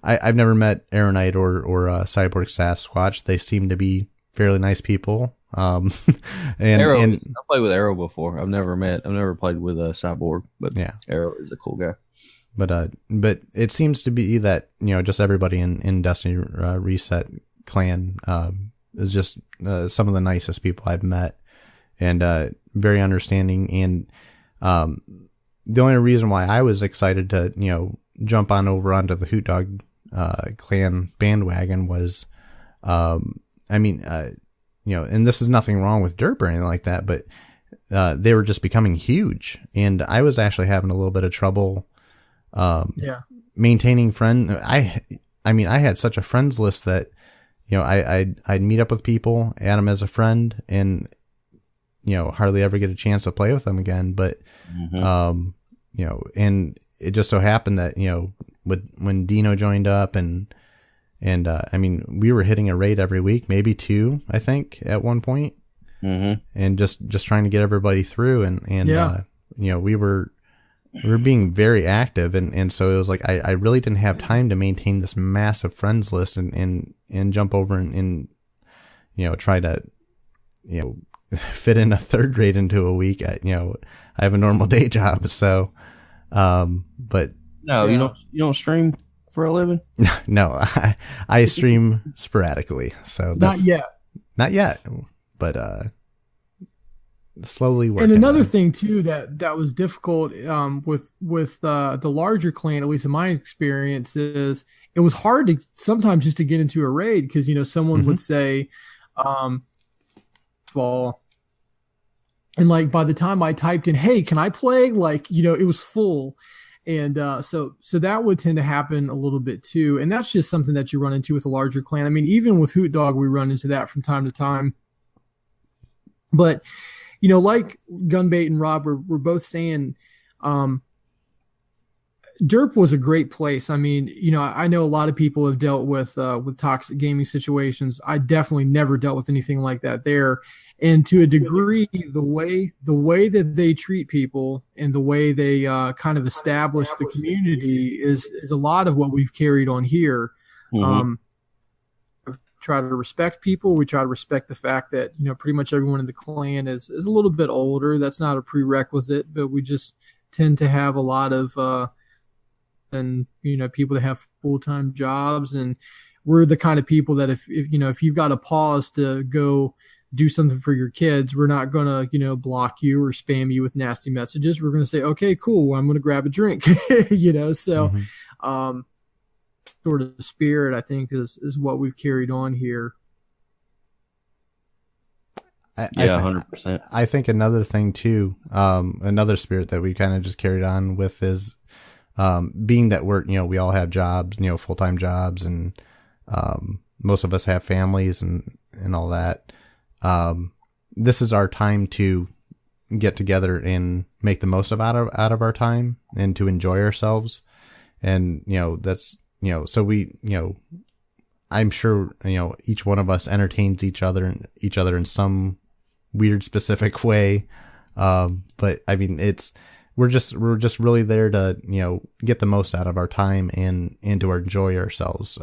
I've never met Aeronite or Cyborg Sasquatch. They seem to be fairly nice people. And Arrow, I played with Arrow before. I've never played with Cyborg, but yeah, Arrow is a cool guy. But it seems to be that, just everybody in Destiny Reset Clan, is just, some of the nicest people I've met, and, very understanding. And, the only reason why I was excited to, jump onto the Hoot Dawg, Clan bandwagon was, and this is nothing wrong with Derp or anything like that, but, they were just becoming huge, and I was actually having a little bit of trouble, maintaining I had such a friends list that, I'd meet up with people, add them as a friend, and, hardly ever get a chance to play with them again. But, and it just so happened that, when Dino joined up and we were hitting a raid every week, maybe 2, I think, at one point, and just trying to get everybody through. And we were being very active. And so it was like, I really didn't have time to maintain this massive friends list and jump over and try to, fit in a third grade into a week. I have a normal day job. So, but no, you don't stream for a living. No, I stream sporadically. So that's not yet, but, slowly working. And another thing too, that was difficult, with the larger clan, at least in my experience, is it was hard to sometimes just to get into a raid. Cause someone would say, fall. And like, by the time I typed in, hey, can I play? Like, it was full. And, so that would tend to happen a little bit too. And that's just something that you run into with a larger clan. I mean, even with Hoot Dawg, we run into that from time to time, but like Gunbait and Rob were both saying, Derp was a great place. I mean, I know a lot of people have dealt with toxic gaming situations. I definitely never dealt with anything like that there. And to a degree, the way that they treat people and the way they kind of establish the community is a lot of what we've carried on here. Try to respect people. We try to respect the fact that, pretty much everyone in the clan is a little bit older. That's not a prerequisite, but we just tend to have a lot of, people that have full-time jobs, and we're the kind of people that if you've got a pause to go do something for your kids, we're not going to, block you or spam you with nasty messages. We're going to say, okay, cool. I'm going to grab a drink, so, sort of spirit, I think, is what we've carried on here. 100%. I think another thing too, another spirit that we kind of just carried on with is, being that we all have jobs, full-time jobs, and, most of us have families and all that. This is our time to get together and make the most out of our time and to enjoy ourselves. And, that's, so we, I'm sure, each one of us entertains each other in some weird specific way. But I mean, we're just really there to, get the most out of our time and to enjoy ourselves.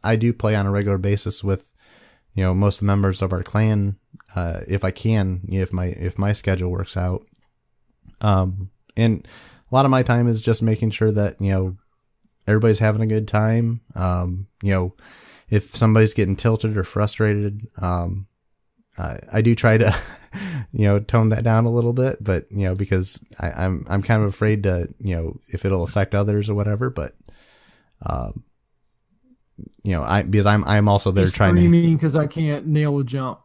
I do play on a regular basis with, most of the members of our clan, if I can, if my schedule works out. And a lot of my time is just making sure that, everybody's having a good time. If somebody's getting tilted or frustrated, I do try to, tone that down a little bit, but, because I'm kind of afraid to, if it'll affect others or whatever, but, because I'm also there trying to. Screaming because I can't nail a jump.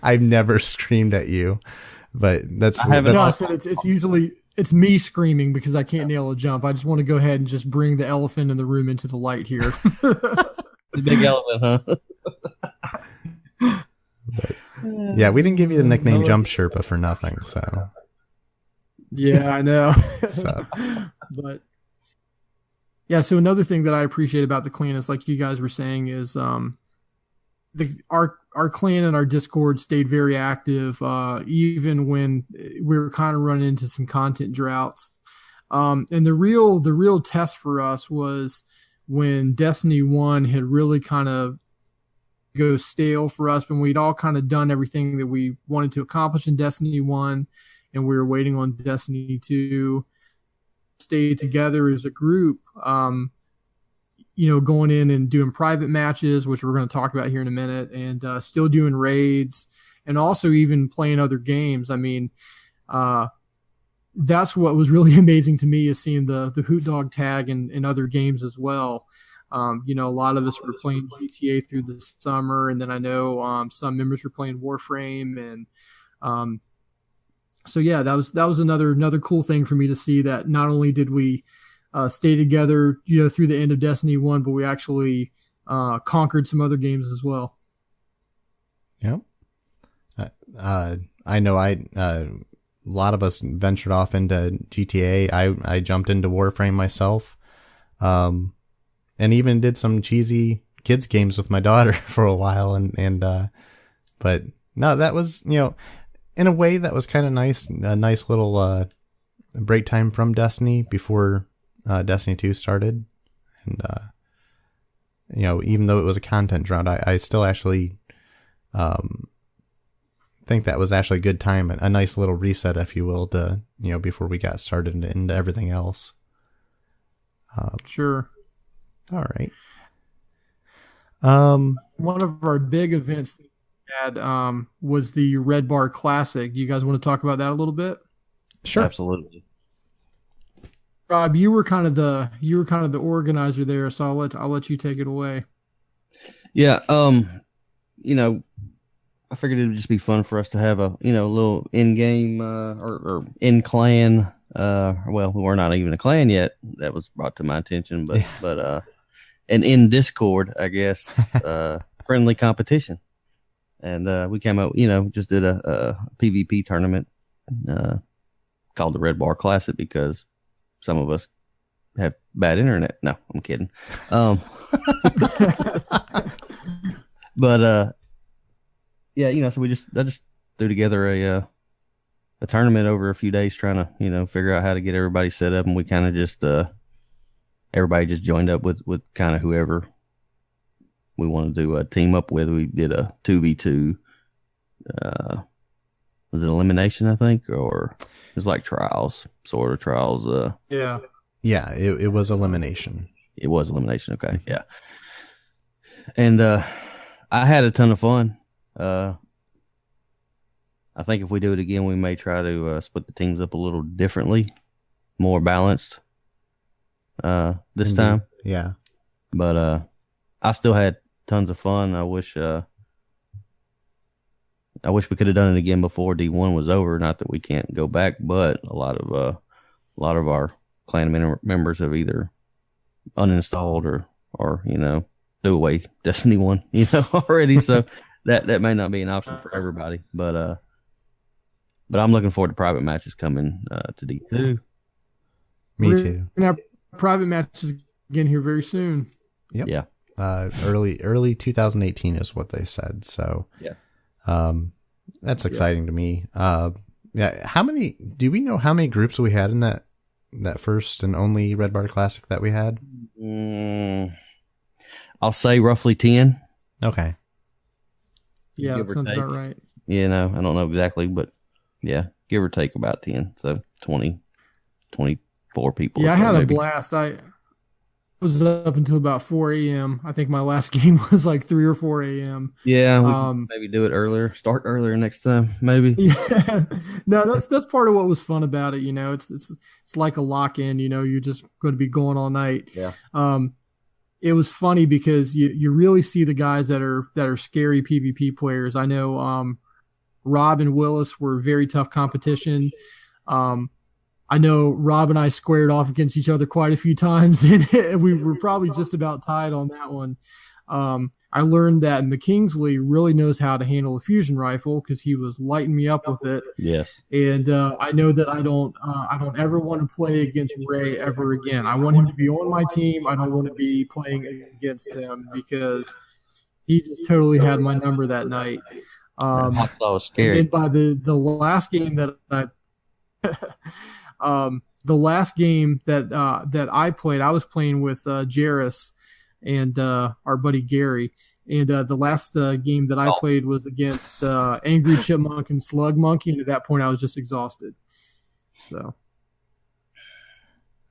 I've never screamed at you, but I said it's me screaming because I can't nail a jump. I just want to go ahead and just bring the elephant in the room into the light here. The big elephant, huh? Yeah, we didn't give you the nickname Jump Sherpa for nothing, so. Yeah, I know. So. But yeah, so another thing that I appreciate about the clan is, like you guys were saying, is our clan and our Discord stayed very active, even when we were kind of running into some content droughts. And the real test for us was when Destiny 1 had really kind of go stale for us, when we'd all kind of done everything that we wanted to accomplish in Destiny 1 and we were waiting on Destiny 2. Stay together as a group, going in and doing private matches, which we're going to talk about here in a minute, and still doing raids, and also even playing other games. I mean, that's what was really amazing to me, is seeing the Hoot Dawg tag in other games as well. A lot of us were playing GTA through the summer, and then I know some members were playing Warframe, and so yeah, that was another cool thing for me to see, that not only did we stay together, through the end of Destiny 1, but we actually conquered some other games as well. Yep. I know a lot of us ventured off into GTA. I jumped into Warframe myself. And even did some cheesy kids games with my daughter for a while. But no, that was, in a way that was kind of nice, a nice little, break time from Destiny before, Destiny 2 started. And, even though it was a content drought, I still actually, think that was actually a good time, a nice little reset, if you will, to, before we got started into everything else. Sure. All right. One of our big events that we had was the Red Bar Classic. Do you guys want to talk about that a little bit? Sure. Absolutely. Rob, you were kind of the organizer there, so I'll let you take it away. Yeah. I figured it would just be fun for us to have a little in-game or in-clan. Well, we're not even a clan yet. That was brought to my attention, but and in Discord, I guess, friendly competition. And we came out, just did a PvP tournament called the Red Bar Classic because some of us have bad internet. No, I'm kidding. But yeah, so I just threw together a tournament over a few days, trying to figure out how to get everybody set up, and we kind of just everybody just joined up with kind of whoever we wanted to team up with. We did a 2v2. Was it elimination, I think, or it was like trials, sort of trials. Yeah, it was elimination. It was elimination. Okay, yeah. And I had a ton of fun. I think if we do it again, we may try to split the teams up a little differently, more balanced this time. Yeah. But I still had tons of fun. I wish we could have done it again before D1 was over. Not that we can't go back, but a lot of our clan members have either uninstalled or threw away Destiny 1 already. So that may not be an option for everybody. But I'm looking forward to private matches coming to D2. Me too. We're gonna have private matches again here very soon. Yep. Yeah. Early 2018 is what they said. So yeah. That's exciting to me. Yeah. Do we know how many groups we had in that first and only Red Bar Classic that we had? I'll say roughly 10. Okay. Yeah, that sounds about right. Yeah, no, I don't know exactly, but yeah, give or take about 10. So 20, 24 people. Yeah, I had a blast. I was up until about 4 a.m. I think my last game was like 3 or 4 a.m. Yeah, we can maybe do it earlier. Start earlier next time, maybe. Yeah, no, that's part of what was fun about it. You know, it's like a lock-in. You know, you're just going to be going all night. Yeah. It was funny because you really see the guys that are scary PvP players. I know Rob and Willis were very tough competition. I know Rob and I squared off against each other quite a few times, and we were probably just about tied on that one. I learned that McKingsley really knows how to handle a fusion rifle because he was lighting me up with it. Yes. And I know that I don't ever want to play against Ray ever again. I want him to be on my team. I don't want to be playing against him because he just totally had my number that night. That was scary. And by the last game that that I played, I was playing with Jairus and our buddy Gary. And the last game that I played was against Angry Chipmunk and Slug Monkey, and at that point I was just exhausted. So,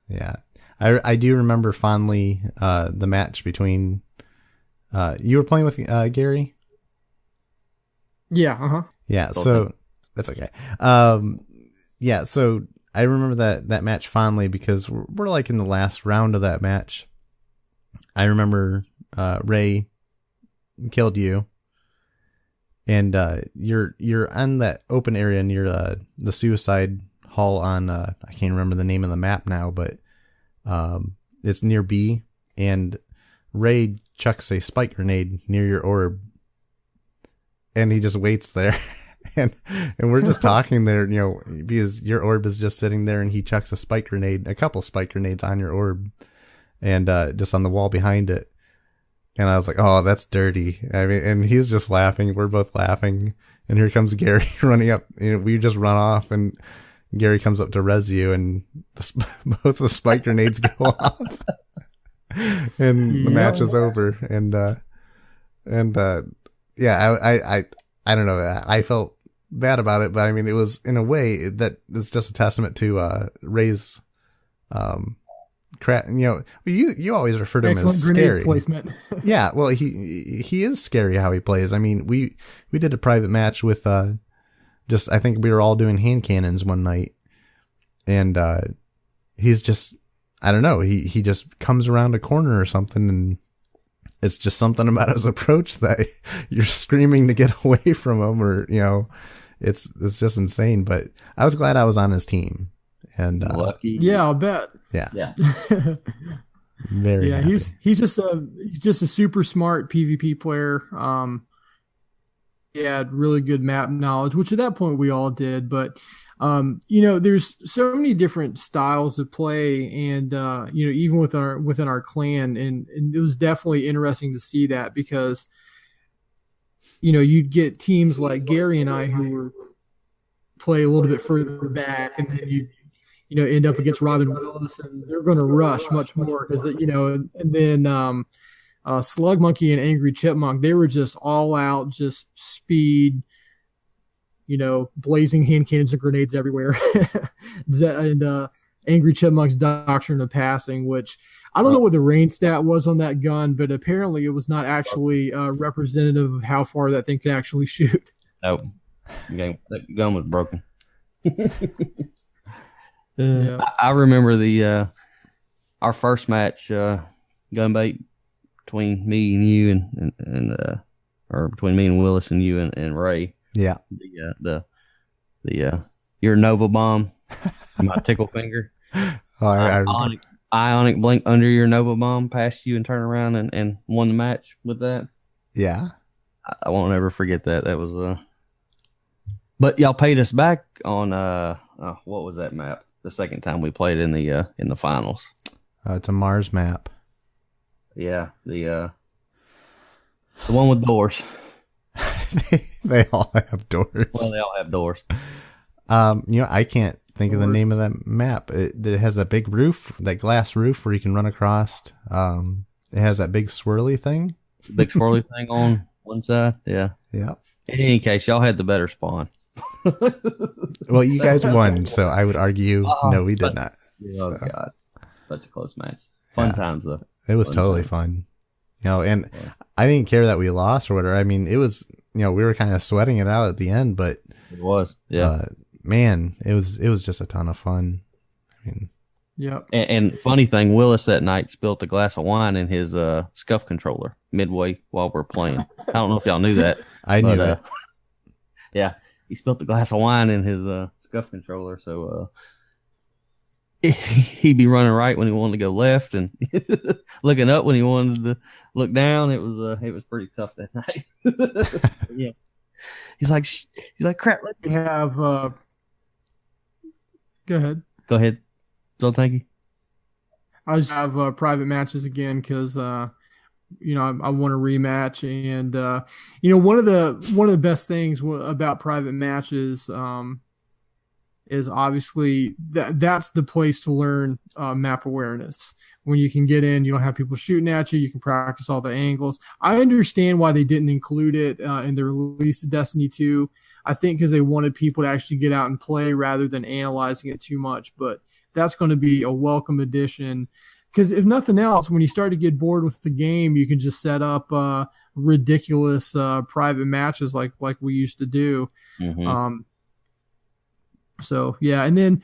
yeah, I do remember fondly the match between you were playing with Gary. Yeah. Yeah. So that's okay. Yeah. So I remember that match fondly because we're like in the last round of that match. I remember Ray killed you, and you're on that open area near the suicide hall on I can't remember the name of the map now, but it's near B, and Ray chucks a spike grenade near your orb, and he just waits there. And we're just talking there, you know, because your orb is just sitting there, and he chucks a couple spike grenades on your orb, and just on the wall behind it. And I was like, "Oh, that's dirty." I mean, and he's just laughing. We're both laughing, and here comes Gary running up. You know, we just run off, and Gary comes up to res you, and both the spike grenades go off, and the match is over. And yeah, I don't know. I felt bad about it, but I mean, it was in a way that it's just a testament to Ray's, you know, you always refer to him as scary. Placement. Yeah, well, he is scary how he plays. I mean, we did a private match with I think we were all doing hand cannons one night, and he's just, I don't know, he just comes around a corner or something, and it's just something about his approach that you're screaming to get away from him, or, you know, it's just insane. But I was glad I was on his team, and lucky. Yeah, I'll bet. Yeah. Very. Yeah, happy. he's just a super smart PvP player. He had really good map knowledge, which at that point we all did. But you know, there's so many different styles of play, and you know, even within our clan, and it was definitely interesting to see that, because you know, you'd get teams like Gary and I who were play a little bit further back, and then you know, end up against Robin Willis, and they're going to rush much more because, you know, and then Slug Monkey and Angry Chipmunk, they were just all out, just speed, you know, blazing hand cannons and grenades everywhere. And Angry Chipmunk's Doctrine of Passing, which I don't know what the range stat was on that gun, but apparently it was not actually representative of how far that thing could actually shoot. Oh, that gun was broken. Yeah. I remember our first match, gunbait, between me and you and or between me and Willis and you and Ray. Yeah. The your Nova bomb, my tickle finger. Oh, Ionic blink under your Nova bomb, past you and turn around and won the match with that. Yeah. I won't ever forget that. That was but y'all paid us back on what was that map? The second time we played in the finals. It's a Mars map. Yeah, the one with doors. They all have doors. Well, they all have doors. I can't think of the name of that map. It has that big roof, that glass roof where you can run across. It has that big swirly thing. Big swirly thing on one side. Yeah. Yeah. In any case, y'all had the better spawn. Well, you guys won, so I would argue no, we did not. Oh, God. Such a close match. Fun times, though. It was totally fun. And I didn't care that we lost or whatever. I mean, it was, we were kind of sweating it out at the end, but it was, yeah. Man, it was just a ton of fun. I mean, yep. And funny thing, Willis that night spilled a glass of wine in his scuff controller midway while we're playing. I don't know if y'all knew that. I knew that. Yeah, he spilled a glass of wine in his scuff controller, so he'd be running right when he wanted to go left, and looking up when he wanted to look down. It was pretty tough that night. Yeah, he's like crap. Let me have. Go ahead. Go ahead. So thank you. I just have private matches again because I want a rematch, and one of the best things about private matches is obviously that's the place to learn map awareness. When you can get in, you don't have people shooting at you. You can practice all the angles. I understand why they didn't include it in the release of Destiny 2. I think because they wanted people to actually get out and play rather than analyzing it too much. But that's going to be a welcome addition. Because if nothing else, when you start to get bored with the game, you can just set up ridiculous private matches like we used to do. Mm-hmm. So yeah, and then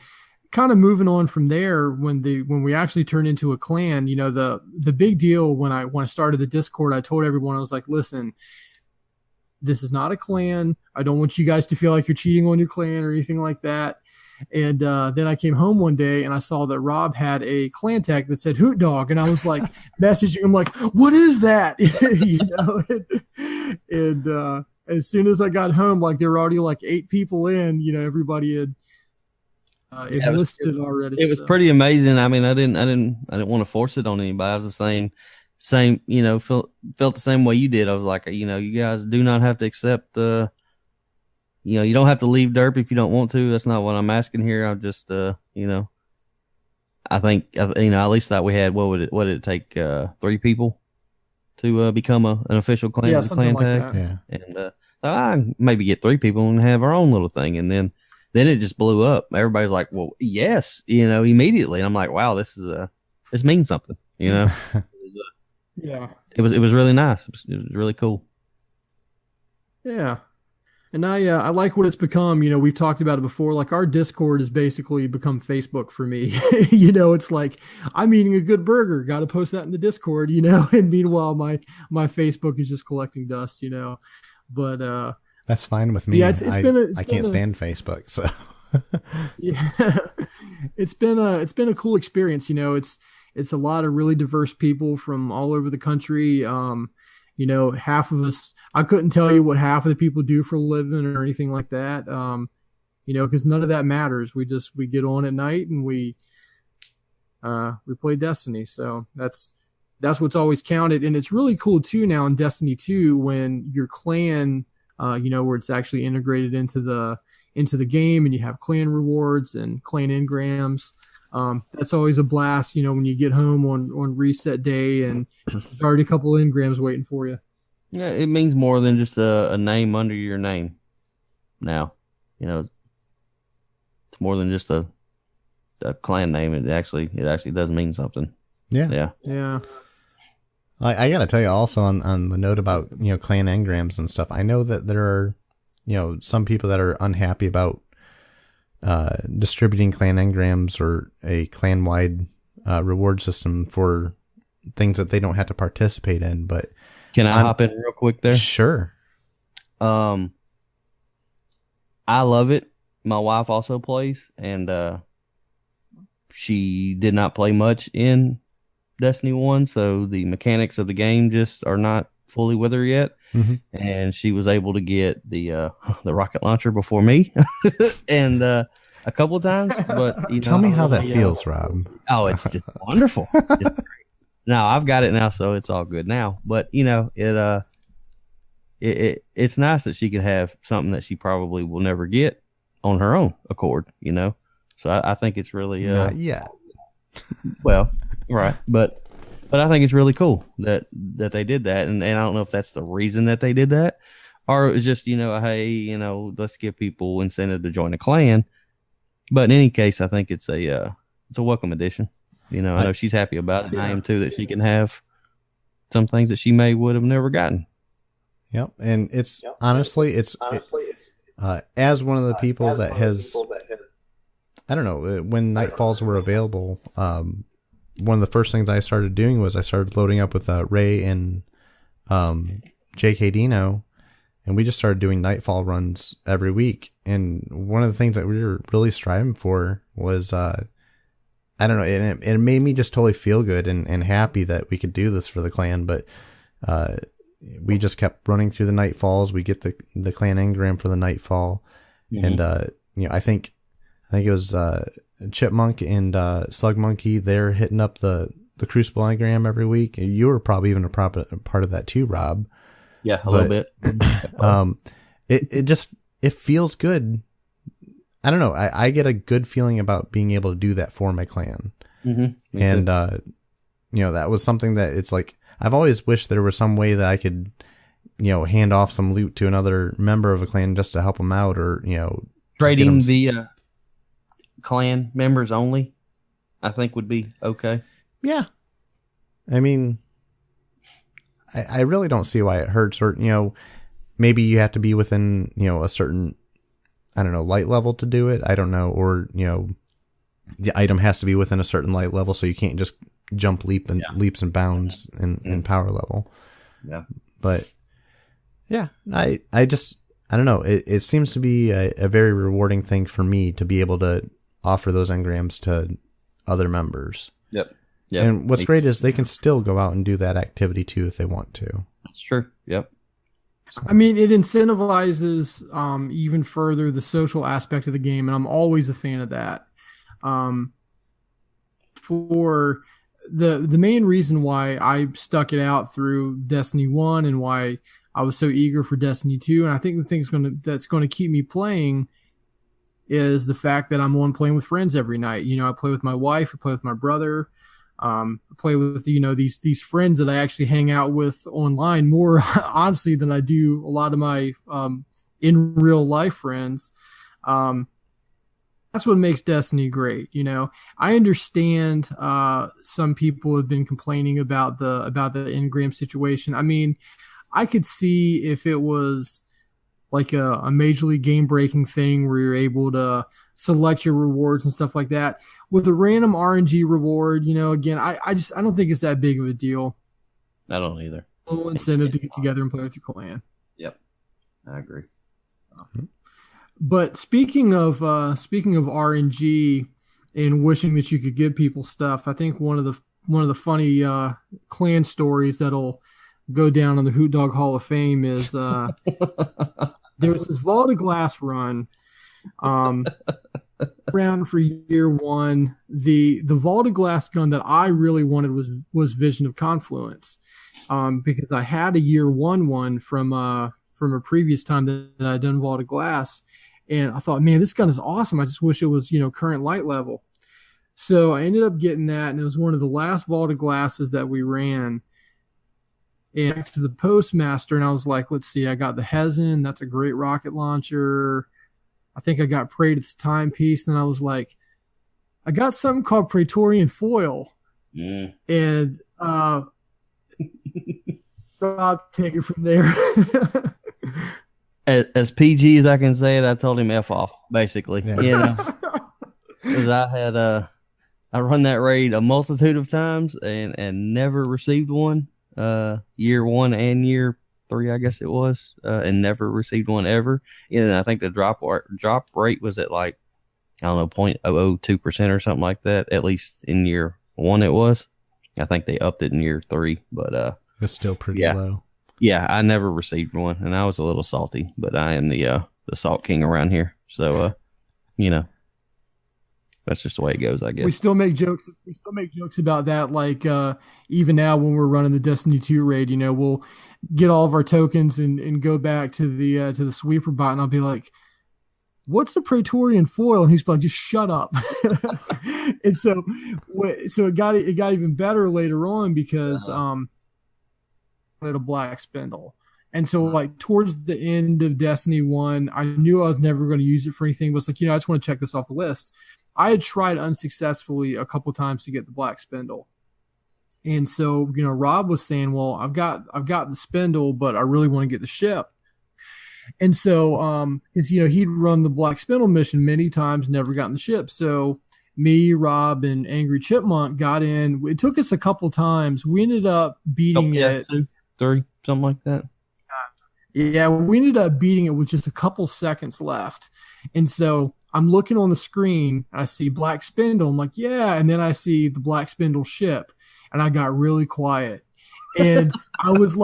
kind of moving on from there, when we actually turn into a clan, the big deal when I started the Discord, I told everyone, I was like, listen, this is not a clan. I don't want you guys to feel like you're cheating on your clan or anything like that. And then I came home one day and I saw that Rob had a clan tag that said Hoot Dawg, and I was like messaging him like, what is that? And as soon as I got home, like there were already like 8 people in, everybody had enlisted already. It was pretty amazing. I mean, I didn't want to force it on anybody. I was the same, felt the same way you did. I was like, you guys do not have to accept you don't have to leave derp if you don't want to. That's not what I'm asking here. I just, I think, at least thought we had, what did it take? 3 people to become an official clan, clan tag. Like yeah. And so I maybe get 3 people and have our own little thing. And then it just blew up. Everybody's like, well, yes, immediately. And I'm like, wow, this means something, Yeah. It was really nice. It was really cool. Yeah. And I like what it's become. We've talked about it before. Like our Discord has basically become Facebook for me. It's like I'm eating a good burger, got to post that in the Discord. And meanwhile, my Facebook is just collecting dust. But that's fine with me. Yeah, I can't stand Facebook, so yeah, it's been a cool experience. It's a lot of really diverse people from all over the country. Half of us, I couldn't tell you what half of the people do for a living or anything like that. Because none of that matters. We get on at night and we play Destiny. So that's what's always counted. And it's really cool too now in Destiny 2 when your clan, where it's actually integrated into the game and you have clan rewards and clan engrams. That's always a blast, when you get home on reset day and there's already a couple engrams waiting for you. Yeah, it means more than just a name under your name. Now, it's more than just a clan name. It actually does mean something. Yeah. Yeah. I got to tell you also on the note about, clan engrams and stuff. I know that there are, some people that are unhappy about distributing clan engrams or a clan-wide reward system for things that they don't have to participate in. But can I hop in real quick there? Sure. I love it. My wife also plays, and she did not play much in Destiny 1, so the mechanics of the game just are not fully with her yet. Mm-hmm. And she was able to get the rocket launcher before me, and a couple of times. But tell me how that feels, Rob. Oh, it's just wonderful. It's great. Now I've got it now, so it's all good now. But it's nice that she could have something that she probably will never get on her own accord, So I think it's really not yet. Well, right, but I think it's really cool that they did that, and I don't know if that's the reason that they did that, or it was just hey, let's give people incentive to join a clan. But in any case, I think it's a welcome addition. I know she's happy about it, and I am too, that she can have some things that she would have never gotten. Yep, and it's honestly, as one of the people that has, I don't know, when Nightfalls were available, one of the first things I started doing was I started loading up with Ray and JK Dino, and we just started doing Nightfall runs every week. And one of the things that we were really striving for was, I don't know, it made me just totally feel good and happy that we could do this for the clan. But we just kept running through the Nightfalls. We get the clan engram for the Nightfall, and I think it was Chipmunk and Slug Monkey. They're hitting up the Crucible engram every week. You were probably even a part of that too, Rob. Yeah, a little bit. It feels good. I don't know. I get a good feeling about being able to do that for my clan. Mm-hmm. And, that was something that it's like, I've always wished there was some way that I could, hand off some loot to another member of a clan just to help them out, or, trading the clan members only, I think would be okay. Yeah. I mean, I really don't see why it hurts, or, maybe you have to be within, a certain, I don't know, light level to do it. I don't know. Or, the item has to be within a certain light level, so you can't just jump leaps and bounds in power level. Yeah. But yeah, I don't know. It seems to be a very rewarding thing for me to be able to offer those engrams to other members. Yep. And what's great is they can still go out and do that activity too if they want to. That's true. Yep. I mean, it incentivizes even further the social aspect of the game, and I'm always a fan of that. For the main reason why I stuck it out through Destiny 1 and why I was so eager for Destiny 2, and I think the thing that's going to keep me playing is the fact that I'm playing with friends every night. I play with my wife, I play with my brother, I play with these friends that I actually hang out with online more honestly than I do a lot of my in real life friends. That's what makes Destiny great. I understand some people have been complaining about the engram situation. I mean, I could see if it was like a major league game breaking thing where you're able to select your rewards and stuff like that. With a random RNG reward, again, I don't think it's that big of a deal. I don't either. A little incentive to get together and play with your clan. Yep, I agree. But speaking of RNG and wishing that you could give people stuff, I think one of the funny clan stories that'll go down on the Hoot Dawg Hall of Fame is there was this Vault of Glass run around for year one. The Vault of Glass gun that I really wanted was Vision of Confluence, because I had a year one from a previous time that I'd done Vault of Glass, and I thought, man, this gun is awesome. I just wish it was current light level. So I ended up getting that, and it was one of the last Vault of Glasses that we ran. And next to the Postmaster, and I was like, let's see, I got the Hezen. That's a great rocket launcher. I think I got Praetor's timepiece. And I was like, I got something called Praetorian Foil. Yeah. And Rob, take it from there. As PG as I can say it, I told him F off, basically. Yeah. Because I run that raid a multitude of times and never received one. Year 1 and year 3, I guess it was, and never received one ever. And I think the drop rate was at like, I don't know, 0.002% or something like that. At least in year 1 it was. I think they upped it in year 3, but it's still pretty low. Yeah, I never received one, and I was a little salty, but I am the salt king around here. So that's just the way it goes, I guess. We still make jokes about that. Like even now when we're running the Destiny 2 raid, we'll get all of our tokens and go back to the sweeper bot, and I'll be like, what's the Praetorian foil? And he's like, just shut up. And so it got even better later on because I had a black spindle. And so like towards the end of Destiny 1, I knew I was never going to use it for anything, but it's like, I just want to check this off the list. I had tried unsuccessfully a couple times to get the black spindle. And so, Rob was saying, well, I've got the spindle, but I really want to get the ship. And so, because, he'd run the black spindle mission many times, never gotten the ship. So me, Rob, and Angry Chipmunk got in. It took us a couple times. We ended up beating it. 2, 3, something like that. Yeah, we ended up beating it with just a couple seconds left. And so I'm looking on the screen. I see black spindle. I'm like, yeah. And then I see the black spindle ship. And I got really quiet. And I was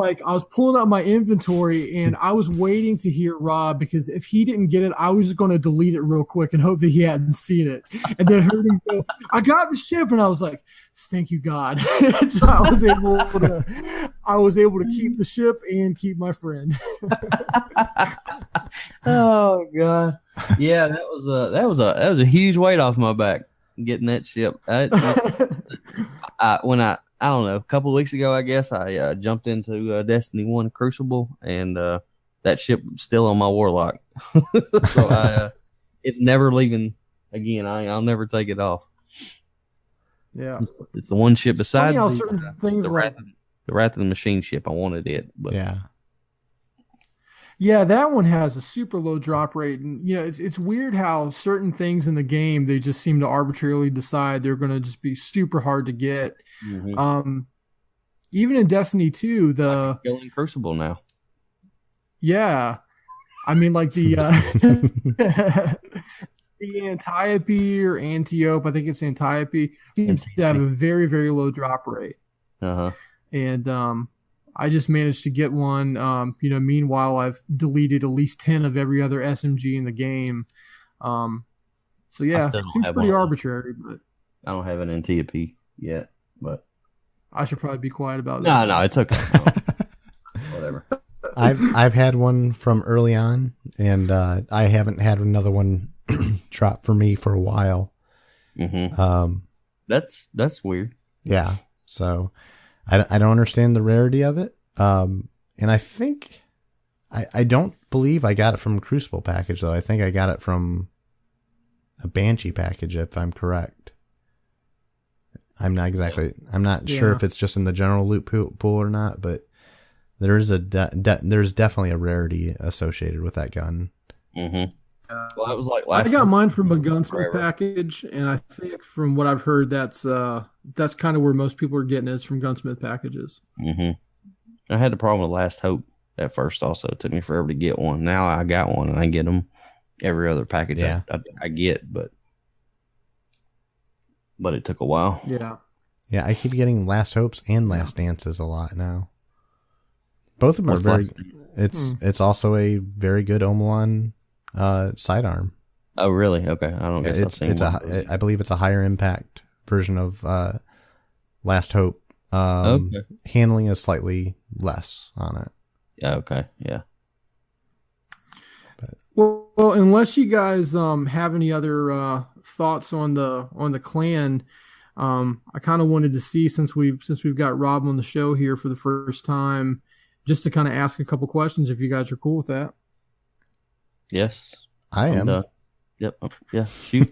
pulling out my inventory and I was waiting to hear Rob, because if he didn't get it, I was just going to delete it real quick and hope that he hadn't seen it. And then heard him go, I got the ship. And I was like, thank you, God. So I was able to keep the ship and keep my friend. Oh God. Yeah, that was a huge weight off my back, getting that ship. I don't know, a couple of weeks ago, I guess, I jumped into Destiny 1 Crucible, and that ship was still on my Warlock. So it's never leaving again. I'll never take it off. Yeah. It's the one ship besides the Wrath of the Machine ship. I wanted it. But yeah. Yeah, that one has a super low drop rate. And, it's weird how certain things in the game, they just seem to arbitrarily decide they're going to just be super hard to get. Mm-hmm. Even in Destiny 2, killing Crucible now. Yeah. I mean, like the the Antiope or Antiope, I think it's Antiope, seems to have a very, very low drop rate. Uh-huh. And I just managed to get one. Meanwhile, I've deleted at least 10 of every other SMG in the game. So yeah, it seems pretty arbitrary. But I don't have an Antiope yet, but I should probably be quiet about that. No, it's okay. Whatever. I've had one from early on, and I haven't had another one drop for me for a while. Mm-hmm. That's weird. Yeah. So I don't understand the rarity of it. And I think I don't believe I got it from a Crucible package, though. I think I got it from a Banshee package, if I'm correct. I'm not sure if it's just in the general loot pool or not, but there is there's definitely a rarity associated with that gun. Mm-hmm. Well, that was like I got mine from a gunsmith package, and I think from what I've heard, that's kind of where most people are getting it, is from gunsmith packages. Mm-hmm. I had the problem with Last Hope at first. Also, it took me forever to get one. Now I got one, and I get them every other package I get, but it took a while. Yeah. I keep getting Last Hopes and Last Dances a lot now. Both of them are very. It's also a very good Omelon sidearm. Oh, really? Okay, I don't guess I've seen one. I believe it's a higher impact version of Last Hope. Handling is slightly less on it. Yeah. Okay. Yeah. Well, unless you guys have any other thoughts on the clan, I kind of wanted to see, since we've got Rob on the show here for the first time, just to kind of ask a couple questions, if you guys are cool with that. Yes, I am. Yep. Yeah. Shoot.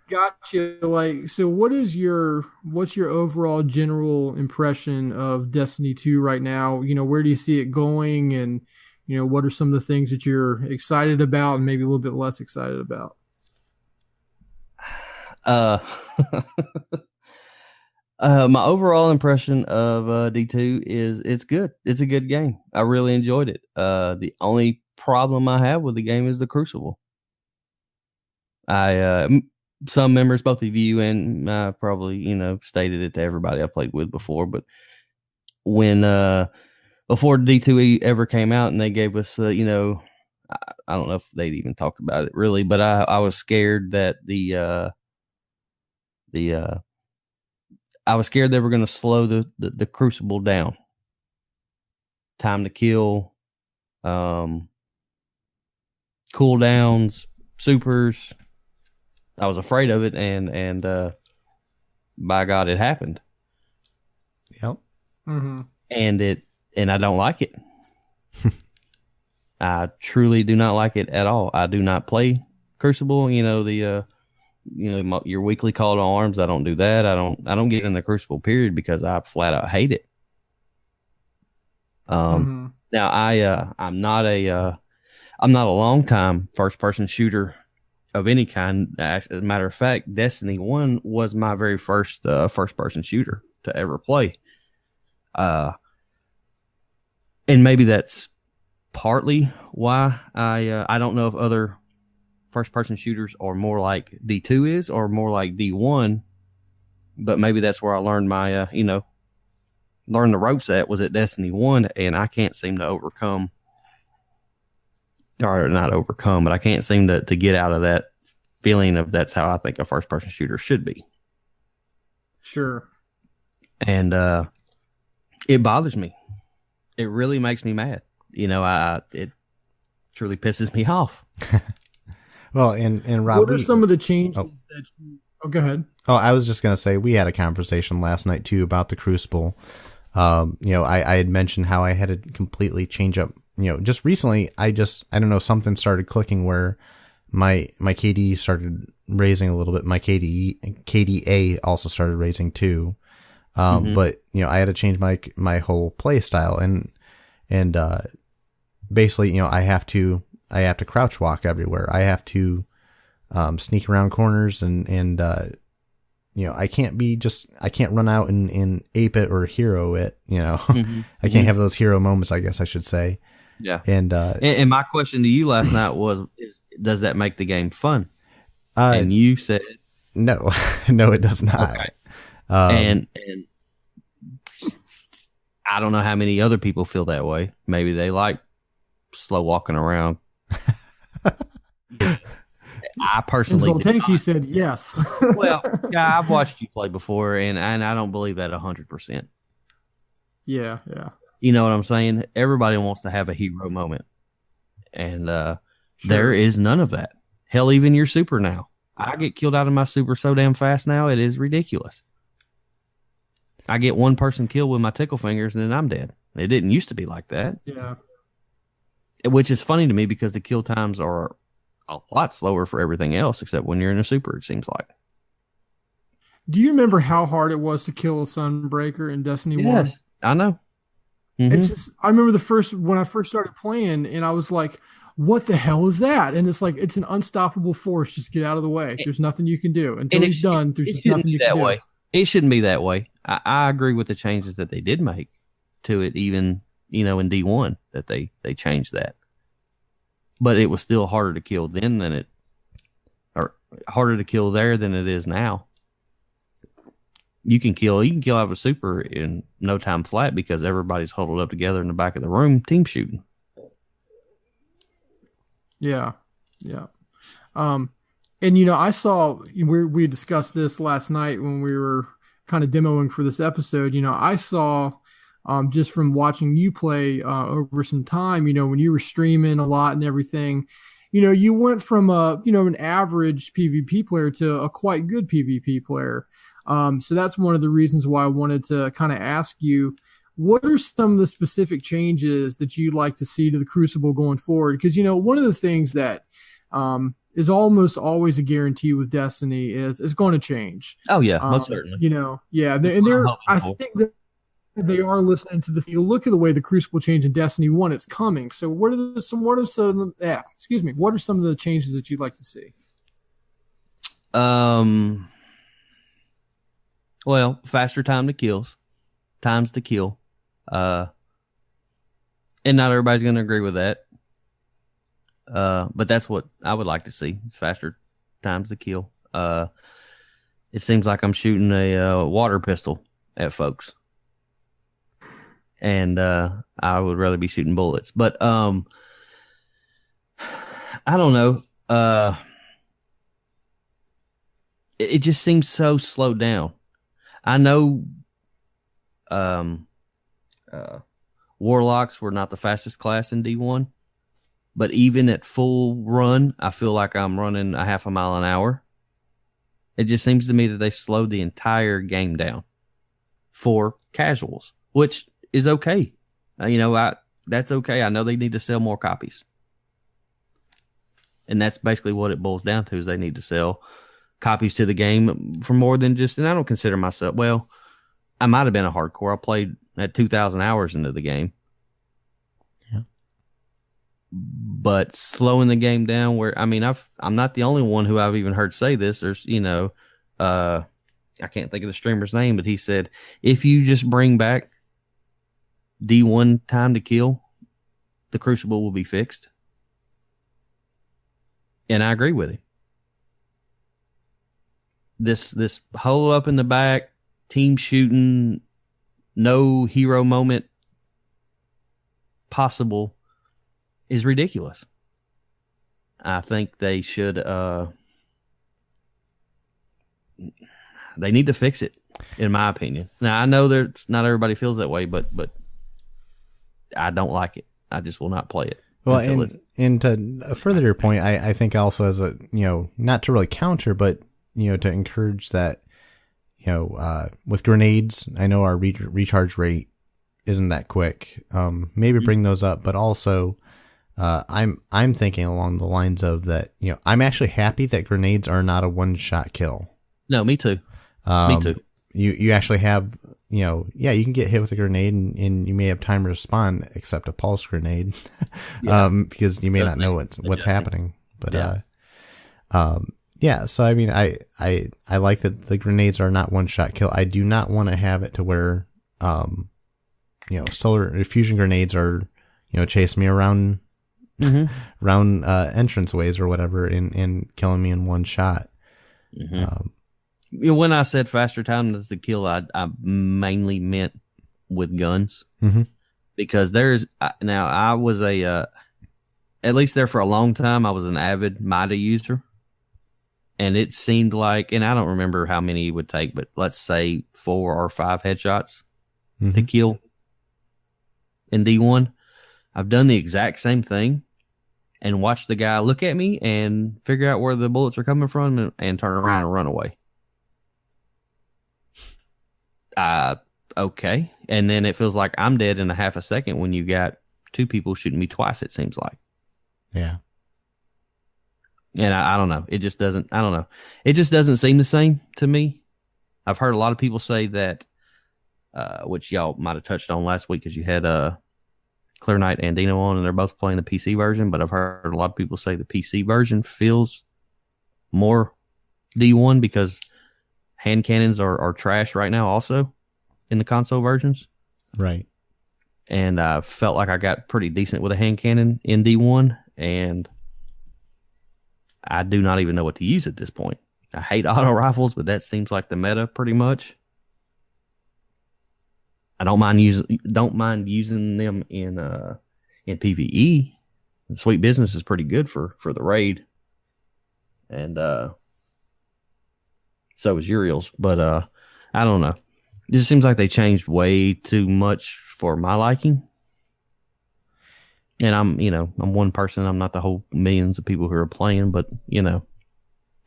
Gotcha. So what's your overall general impression of Destiny 2 right now? Where do you see it going, and what are some of the things that you're excited about and maybe a little bit less excited about? My overall impression of D2 is it's good. It's a good game. I really enjoyed it. The only problem I have with the game is the Crucible. Some members, both of you and I, probably stated it to everybody I played with before, but when before D2E ever came out and they gave us I don't know if they'd even talked about it really, but I was scared that I was scared they were going to slow the Crucible down. Time to kill, cooldowns, supers. I was afraid of it, and by God, it happened. Yep. Mm-hmm. And I don't like it. I truly do not like it at all. I do not play Crucible. Your weekly call to arms. I don't do that. I don't get in the Crucible period because I flat out hate it. Now I'm not a long time first person shooter of any kind. As a matter of fact, Destiny 1 was my very first first person shooter to ever play. And maybe that's partly why I don't know if other first person shooters are more like D2 is or more like D1, but maybe that's where I learned my learn the ropes at was at Destiny 1, and I can't seem to overcome, or not overcome, but I can't seem to get out of that feeling of that's how I think a first person shooter should be. Sure. And it bothers me. It really makes me mad. It truly pisses me off. Well, and Rob, what are some of the changes that you... Oh, go ahead. Oh, I was just going to say, we had a conversation last night, too, about the Crucible. I had mentioned how I had to completely change up, just recently, I don't know, something started clicking where my KD started raising a little bit. My KDA also started raising too. But I had to change my whole play style and basically, I have to crouch walk everywhere. I have to, sneak around corners and I can't run out and ape it or hero it, I can't have those hero moments, I guess I should say. Yeah. And my question to you last night is does that make the game fun? And you said no, no, it does not. Okay. And I don't know how many other people feel that way. Maybe they like slow walking around. I personally, and Zoltanki said yes. Well, yeah, I've watched you play before, and I don't believe that 100%. Yeah. You know what I'm saying? Everybody wants to have a hero moment, and there is none of that. Hell, even your super now. I get killed out of my super so damn fast now, it is ridiculous. I get one person killed with my tickle fingers, and then I'm dead. It didn't used to be like that. Yeah. Which is funny to me because the kill times are a lot slower for everything else, except when you're in a super, it seems like. Do you remember how hard it was to kill a Sunbreaker in Destiny 1? Yes, I know. Mm-hmm. It's just, I remember when I first started playing, and I was like, what the hell is that? And it's like, it's an unstoppable force. Just get out of the way. There's nothing you can do. Until he's done, there's nothing you can do. It shouldn't be that way. I agree with the changes that they did make to it, even, in D1, that they changed that. But it was still harder to kill then or harder to kill there than it is now. You can kill out of a super in no time flat because everybody's huddled up together in the back of the room, team shooting. Yeah. And I saw we discussed this last night when we were kind of demoing for this episode. I saw just from watching you play over some time, when you were streaming a lot and everything, you went from an average PvP player to a quite good PvP player. So that's one of the reasons why I wanted to kind of ask you, what are some of the specific changes that you'd like to see to the Crucible going forward? Because, one of the things that is almost always a guarantee with Destiny is it's going to change. Oh, yeah, most certainly. I think that they are listening to look at the way the Crucible changed in Destiny 1, it's coming. So what are some of the changes that you'd like to see? Well, faster times to kill. And not everybody's going to agree with that. But that's what I would like to see. It's faster times to kill. It seems like I'm shooting a water pistol at folks. And I would rather be shooting bullets. But I don't know. It just seems so slowed down. I know Warlocks were not the fastest class in D1, But even at full run, I feel like I'm running a half a mile an hour. It just seems to me that they slowed the entire game down for casuals, which is okay. That's okay. I know they need to sell more copies. And that's basically what it boils down to, is they need to sell copies to the game for more than just, and I don't consider myself, well, I might have been a hardcore. I played at 2,000 hours into the game. Yeah. But slowing the game down I'm not the only one who I've even heard say this. There's, I can't think of the streamer's name, but he said, if you just bring back D1 time to kill, the Crucible will be fixed. And I agree with him. This hole up in the back, team shooting, no hero moment possible is ridiculous. I think they should they need to fix it, in my opinion. Now I know that not everybody feels that way, but I don't like it. I just will not play it. Well, and to further your point, I think also as a, not to really counter, but, to encourage that, with grenades, I know our recharge rate isn't that quick. Maybe bring those up, but also, I'm thinking along the lines of that, I'm actually happy that grenades are not a one-shot kill. No, me too. Me too. You actually have, you can get hit with a grenade and you may have time to respond, except a pulse grenade, because you may not know what's happening. But so I mean, I like that the grenades are not one shot kill. I do not want to have it to where, solar fusion grenades are, chasing me around, around entranceways or whatever, and killing me in one shot. Mm-hmm. When I said faster time to kill, I mainly meant with guns, because I was at least there for a long time. I was an avid MIDA user, and it seemed like, and I don't remember how many it would take, but let's say 4 or 5 headshots to kill in D1. I've done the exact same thing and watched the guy look at me and figure out where the bullets are coming from and turn around and run away. Okay. And then it feels like I'm dead in a half a second when you got 2 people shooting me twice, it seems like. Yeah. And I don't know. It just doesn't, I don't know. It just doesn't seem the same to me. I've heard a lot of people say that, which y'all might have touched on last week, because you had Clear Knight and Dino on, and they're both playing the PC version, but I've heard a lot of people say the PC version feels more D1 because hand cannons are trash right now also in the console versions. Right. And I felt like I got pretty decent with a hand cannon in D1, and I do not even know what to use at this point. I hate auto rifles, but that seems like the meta pretty much. I don't mind using them in PvE. Sweet Business is pretty good for the raid. And so is Uriel's, but I don't know. It just seems like they changed way too much for my liking. And I'm one person. I'm not the whole millions of people who are playing, but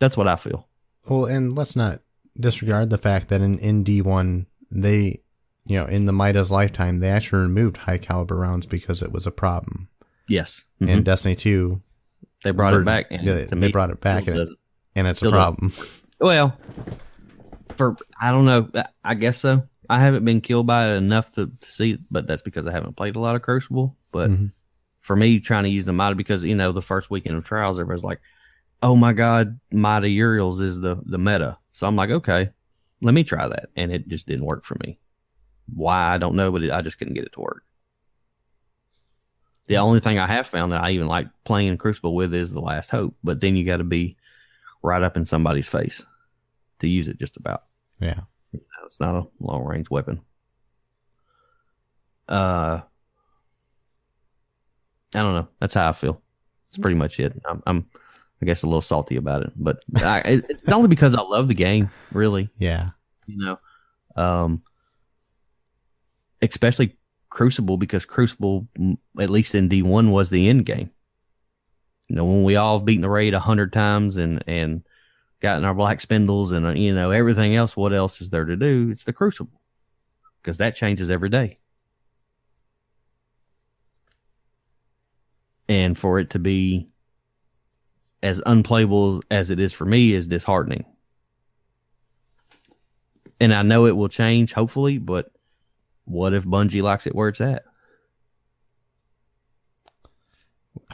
that's what I feel. Well, and let's not disregard the fact that in D1, they, in the Mida's lifetime, they actually removed high caliber rounds because it was a problem. Yes. Mm-hmm. And Destiny 2, they brought it back. They brought it back, and it's a problem. Well, I don't know. I guess so. I haven't been killed by it enough to see it, but that's because I haven't played a lot of Crucible. But for me, trying to use the Mida, because, the first weekend of trials, everybody's like, oh my God, Mida Uriel's is the meta. So I'm like, okay, let me try that. And it just didn't work for me. Why, I don't know, but I just couldn't get it to work. The only thing I have found that I even like playing Crucible with is the Last Hope. But then you got to be right up in somebody's face to use it just about. Yeah. It's not a long range weapon. I don't know. That's how I feel. That's pretty much it. I'm I guess, a little salty about it, but it's only because I love the game, really. Yeah. Especially Crucible, because Crucible, at least in D1, was the end game. when we all have beaten the raid 100 times and gotten our black spindles and everything else, what else is there to do? It's the Crucible, because that changes every day. And for it to be as unplayable as it is for me is disheartening. And I know it will change, hopefully, but what if Bungie likes it where it's at?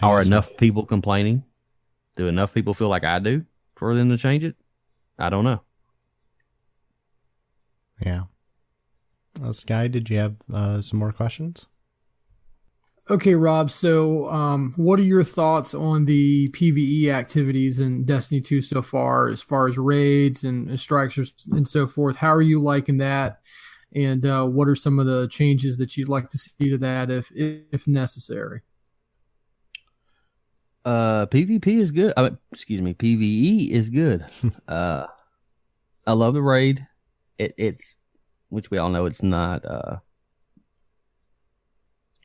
Are enough people complaining? Do enough people feel like I do for them to change it? I don't know. Yeah. Sky, did you have some more questions? Okay, Rob. So, what are your thoughts on the PvE activities in Destiny 2 so far as raids and strikes and so forth? How are you liking that? And what are some of the changes that you'd like to see to that if necessary? PvP is good. PvE is good. I love the raid. It's, which we all know it's not,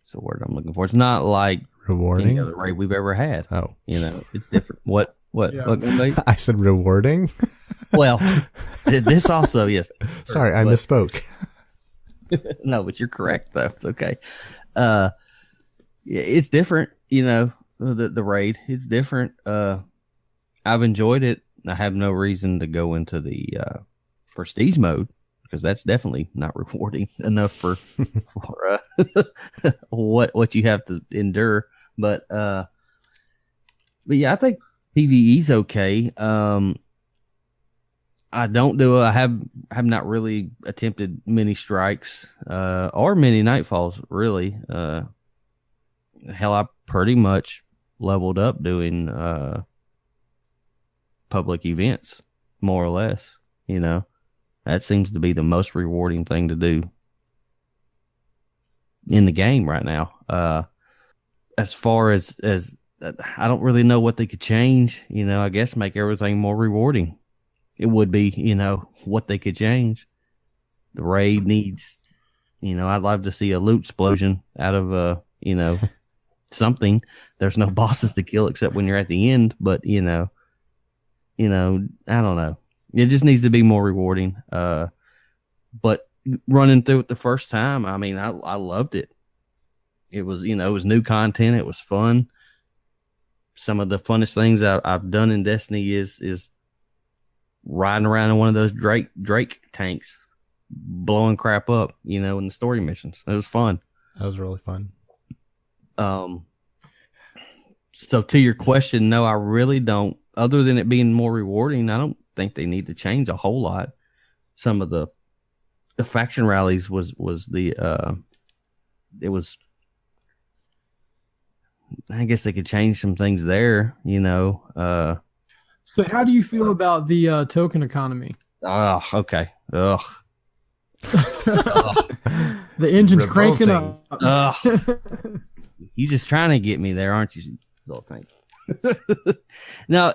it's a word I'm looking for. It's not like rewarding any other raid we've ever had. Oh, it's different. What? Yeah. I said rewarding. Well, this also, yes. Sorry, I misspoke. No, but you're correct though. It's okay. It's different. The raid. It's different. I've enjoyed it. I have no reason to go into the prestige mode, because that's definitely not rewarding enough for what you have to endure. But yeah, I think PvE's okay. I have not really attempted many strikes or many nightfalls really. Hell, I pretty much leveled up doing public events, more or less. That seems to be the most rewarding thing to do in the game right now. As far as I don't really know what they could change, I guess make everything more rewarding. It would be, what they could change. The raid needs, I'd love to see a loot explosion out of, something. There's no bosses to kill except when you're at the end, but, I don't know. It just needs to be more rewarding. But running through it the first time, I mean, I loved it. It was, it was new content. It was fun. Some of the funnest things I've done in Destiny is riding around in one of those Drake tanks, blowing crap up, in the story missions. It was fun. That was really fun. So to your question, no, I really don't. Other than it being more rewarding, I don't think they need to change a whole lot. Some of the faction rallies was I guess they could change some things there, So how do you feel about the token economy? Oh, okay. Ugh. The engine's cranking up. You just trying to get me there, aren't you, Zoltan? No,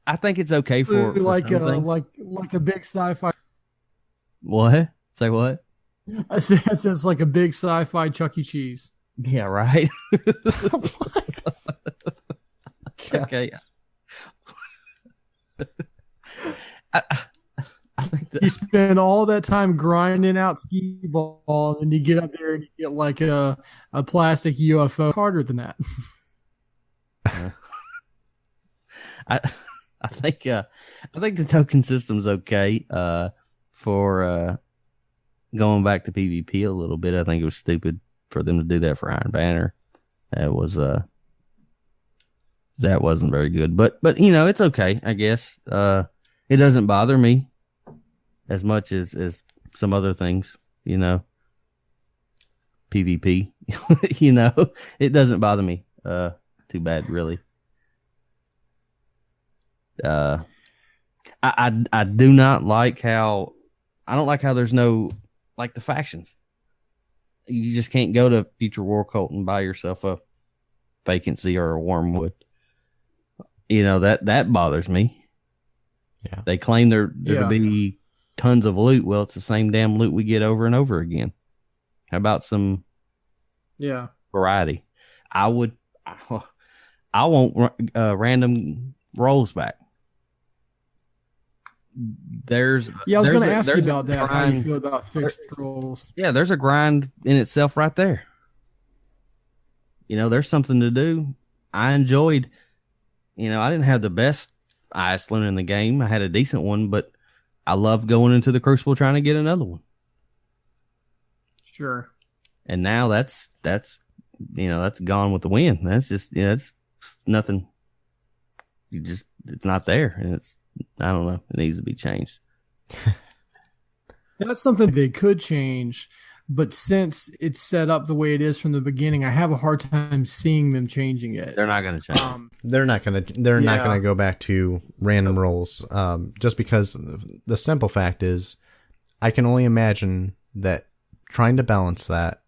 I think it's okay for like something. like a big sci-fi. What? Say what? I said it's like a big sci-fi Chuck E. Cheese. Yeah, right. Okay. I think you spend all that time grinding out skee ball, and you get up there and you get like a plastic UFO. Harder than that. I think the token system's okay. For going back to PvP a little bit, I think it was stupid for them to do that for Iron Banner. That wasn't very good. But it's okay, I guess. It doesn't bother me as much as some other things, PvP. It doesn't bother me too bad, really. I do not like how there's no, like, the factions. You just can't go to Future War Cult and buy yourself a vacancy or a wormwood. That bothers me. Yeah. They claim there to be tons of loot. Well, it's the same damn loot we get over and over again. How about some variety? I I want random rolls back. I was going to ask you about that. How you feel about fixed rolls? Yeah, there's a grind in itself right there. There's something to do. I enjoyed, I didn't have the best Iceland in the game. I had a decent one, but I loved going into the Crucible trying to get another one. Sure. And now that's gone with the wind. That's just, that's nothing. It's not there. And I don't know. It needs to be changed. That's something they could change. But since it's set up the way it is from the beginning, I have a hard time seeing them changing it. They're not going to change. They're not going to go back to random rolls. Just because the simple fact is, I can only imagine that trying to balancing that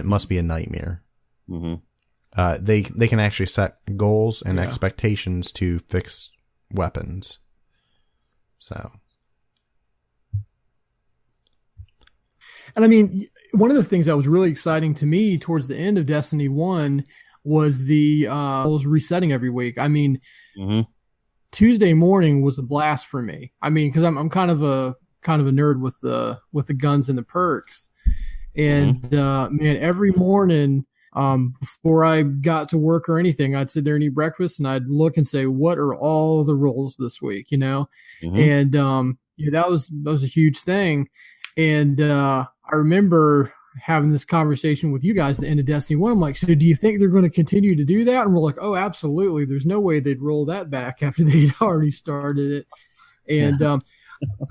must be a nightmare. Mm-hmm. They can actually set goals and expectations to fix weapons. So. And I mean, one of the things that was really exciting to me towards the end of Destiny 1 was the was resetting every week. I mean, Tuesday morning was a blast for me. I mean, because I'm kind of a nerd with the guns and the perks. And man, every morning before I got to work or anything, I'd sit there and eat breakfast, and I'd look and say, what are all the rolls this week? And that was a huge thing. And I remember having this conversation with you guys at the end of Destiny 1. I'm like, so do you think they're going to continue to do that? And we're like, oh, absolutely. There's no way they'd roll that back after they'd already started it. And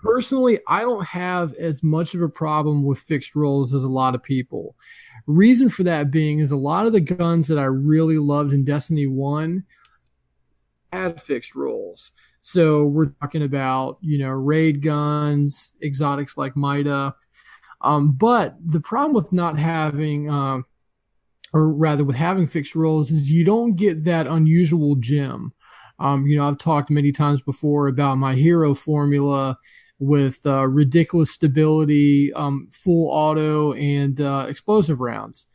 personally, I don't have as much of a problem with fixed rolls as a lot of people. Reason for that being is a lot of the guns that I really loved in Destiny 1 had fixed rolls. So we're talking about, raid guns, exotics like Mida. But the problem with not having, or rather with having fixed rolls, is you don't get that unusual gem. I've talked many times before about my hero formula with ridiculous stability, full auto, and explosive rounds.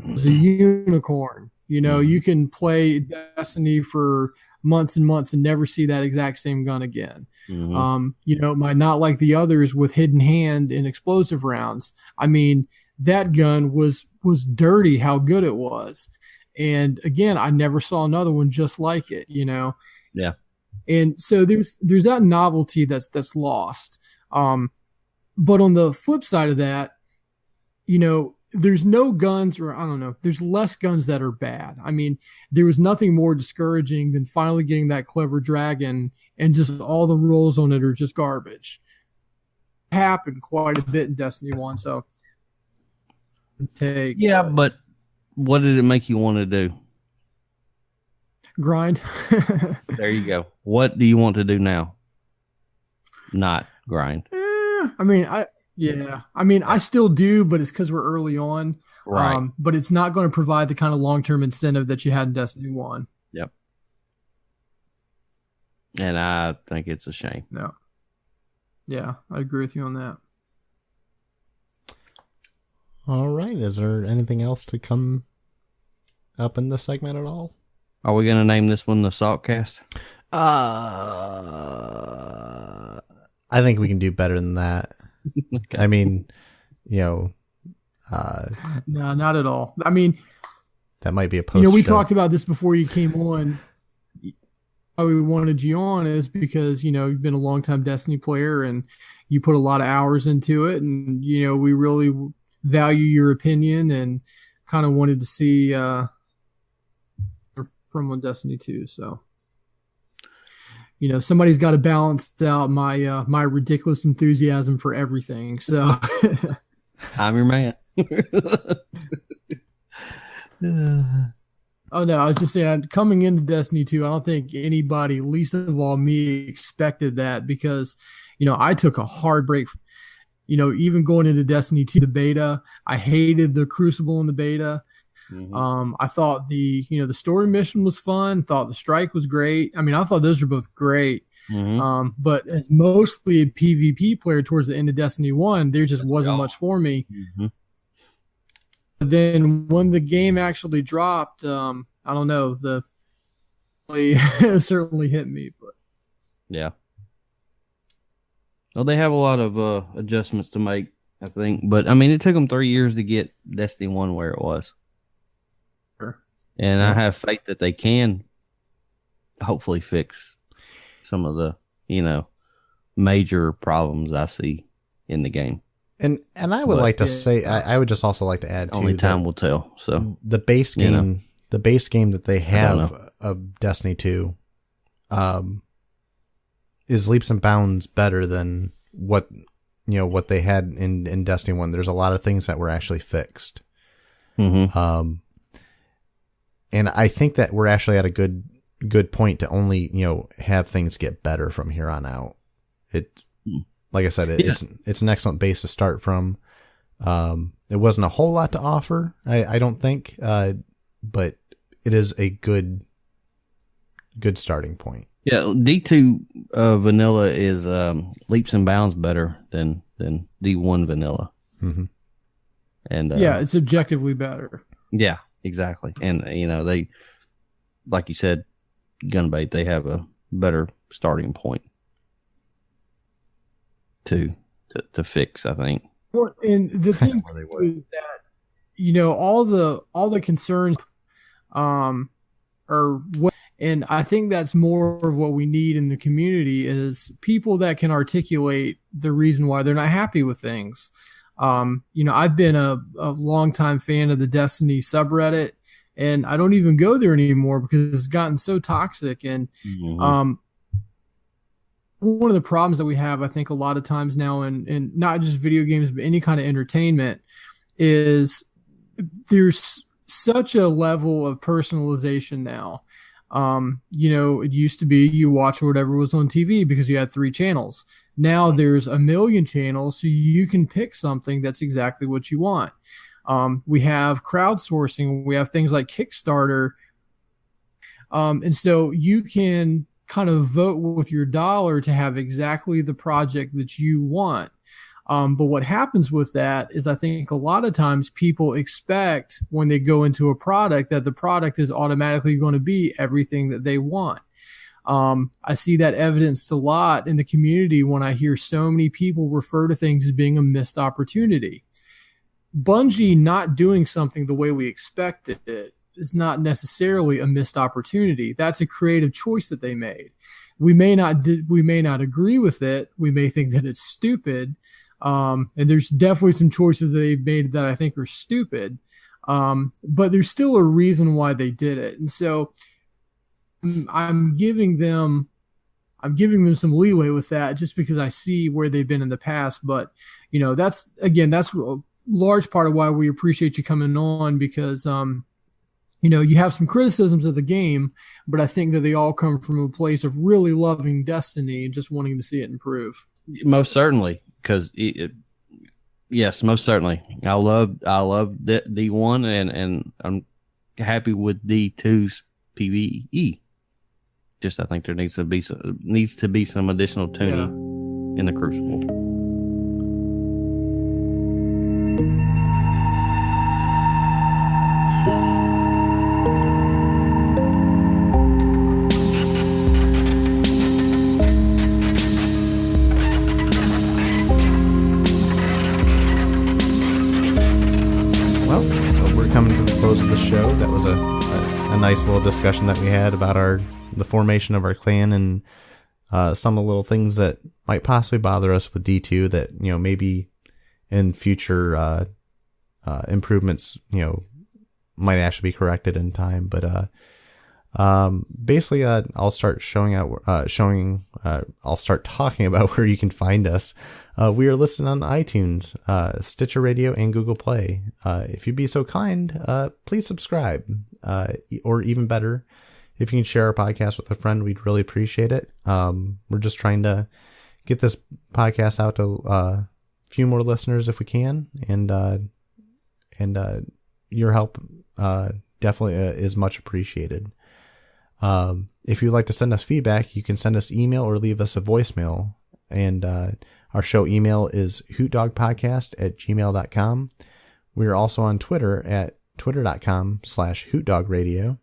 It's a unicorn. You can play Destiny for months and months and never see that exact same gun again. Might not like the others with hidden hand and explosive rounds. I mean, that gun was dirty how good it was. And again, I never saw another one just like it, Yeah. And so there's that novelty that's lost. But on the flip side of that, there's no guns, or I don't know, there's less guns that are bad. I mean, there was nothing more discouraging than finally getting that clever dragon and just all the rolls on it are just garbage. It happened quite a bit in Destiny 1, so but what did it make you want to do? Grind. There you go. What do you want to do now? Not grind. I still do, but it's because we're early on. Right. But it's not going to provide the kind of long-term incentive that you had in Destiny 1. Yep. And I think it's a shame. No. Yeah, I agree with you on that. All right. Is there anything else to come up in this segment at all? Are we going to name this one the Saltcast? I think we can do better than that. Okay. I mean, no, not at all. I mean, that might be a post. We talked about this before you came on. Why we wanted you on is because, you've been a long-time Destiny player and you put a lot of hours into it. And, we really value your opinion and kind of wanted to see from on Destiny 2. So, somebody's got to balance out my my ridiculous enthusiasm for everything. So I'm your man. Oh no, I was just saying, coming into Destiny 2, I don't think anybody, least of all me, expected that because, I took a hard break. Even going into Destiny 2, the beta, I hated the Crucible in the beta. Mm-hmm. I thought the story mission was fun. Thought the strike was great. I mean, I thought those were both great. Mm-hmm. But as mostly a PvP player towards the end of Destiny 1, there just wasn't much for me. Mm-hmm. Then when the game actually dropped, I don't know, the certainly hit me. But Yeah. Well, they have a lot of adjustments to make, I think. But, I mean, it took them 3 years to get Destiny 1 where it was. sure. And I have faith that they can hopefully fix some of the, major problems I see in the game. And I would like to say, I would just also like to add, Only time will tell. So the base game, the base game that they have of Destiny 2, is leaps and bounds better than what they had in Destiny 1. There's a lot of things that were actually fixed. Mm-hmm. And I think that we're actually at a good point to only, have things get better from here on out. Like I said, it's an excellent base to start from. It wasn't a whole lot to offer, I don't think, but it is a good starting point. Yeah, D2 vanilla is leaps and bounds better than D1 vanilla. Mm-hmm. And it's objectively better. Yeah, exactly. And they, like you said, Gunbait, they have a better starting point to fix, I think. Well, and the thing is that all the concerns are what, and I think that's more of what we need in the community is people that can articulate the reason why they're not happy with things. I've been a longtime fan of the Destiny subreddit, and I don't even go there anymore because it's gotten so toxic. And one of the problems that we have, I think, a lot of times now in not just video games, but any kind of entertainment is there's such a level of personalization now. It used to be you watch whatever was on TV because you had 3 channels. Now there's a million channels, so you can pick something that's exactly what you want. We have crowdsourcing. We have things like Kickstarter. And so you can kind of vote with your dollar to have exactly the project that you want. But what happens with that is I think a lot of times people expect when they go into a product that the product is automatically going to be everything that they want. I see that evidenced a lot in the community when I hear so many people refer to things as being a missed opportunity. Bungie not doing something the way we expected it is not necessarily a missed opportunity. That's a creative choice that they made. We may not agree with it. We may think that it's stupid. And there's definitely some choices that they've made that I think are stupid. But there's still a reason why they did it. And so I'm giving them some leeway with that just because I see where they've been in the past. But, that's a large part of why we appreciate you coming on because, you have some criticisms of the game, but I think that they all come from a place of really loving Destiny and just wanting to see it improve. Most certainly, because yes, most certainly. I love D1 and I'm happy with D2's PvE. Just I think there needs to be some additional tuning in the Crucible. Of the show. That was a nice little discussion that we had about the formation of our clan and some of the little things that might possibly bother us with D2 that maybe in future improvements might actually be corrected in time. But basically I'll start I'll start talking about where you can find us. We are listed on iTunes, Stitcher Radio, and Google Play. If you'd be so kind, please subscribe. Or even better, if you can share our podcast with a friend, we'd really appreciate it. We're just trying to get this podcast out to a few more listeners if we can, and your help definitely is much appreciated. If you'd like to send us feedback, you can send us email or leave us a voicemail. And our show email is hootdogpodcast@gmail.com. We are also on Twitter at twitter.com/hootdawgradio.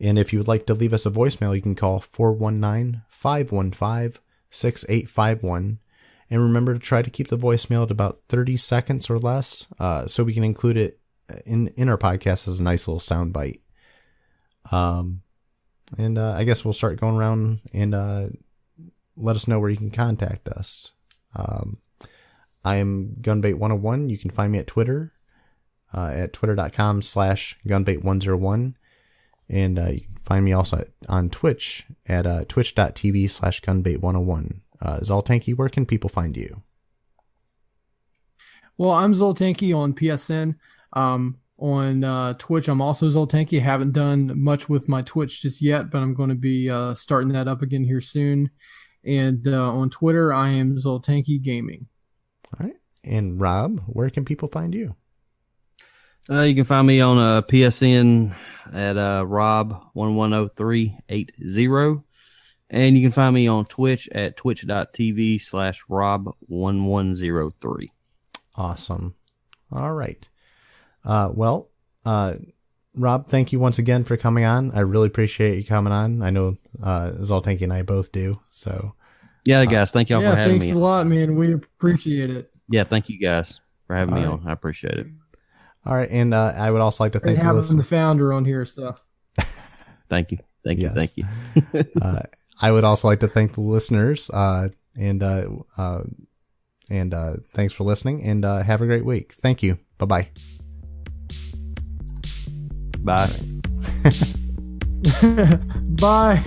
And if you would like to leave us a voicemail, you can call 419-515-6851. And remember to try to keep the voicemail at about 30 seconds or less, so we can include it in our podcast as a nice little sound bite. And I guess we'll start going around and let us know where you can contact us. I am Gunbait101. You can find me at Twitter at twitter.com/gunbait101. And you can find me also on Twitch at twitch.tv/gunbait101. Zoltanki, where can people find you? Well, I'm Zoltanki on PSN. On Twitch, I'm also Zoltanki. Haven't done much with my Twitch just yet, but I'm going to be starting that up again here soon. And on Twitter, I am Zoltanki Gaming. All right. And Rob, where can people find you? You can find me on PSN at Rob110380. And you can find me on Twitch at twitch.tv/Rob1103. Awesome. All right. Well, Rob, thank you once again for coming on. I really appreciate you coming on. I know Zoltanki and I both do. So, yeah, guys, thank y'all for having me. Thanks a lot, man. We appreciate it. Yeah, thank you guys for having me on. I appreciate it. All right, and I would also like to thank the founder on here. So, thank you. Thank you. I would also like to thank the listeners, and thanks for listening, and have a great week. Thank you. Bye-bye. Bye. Bye.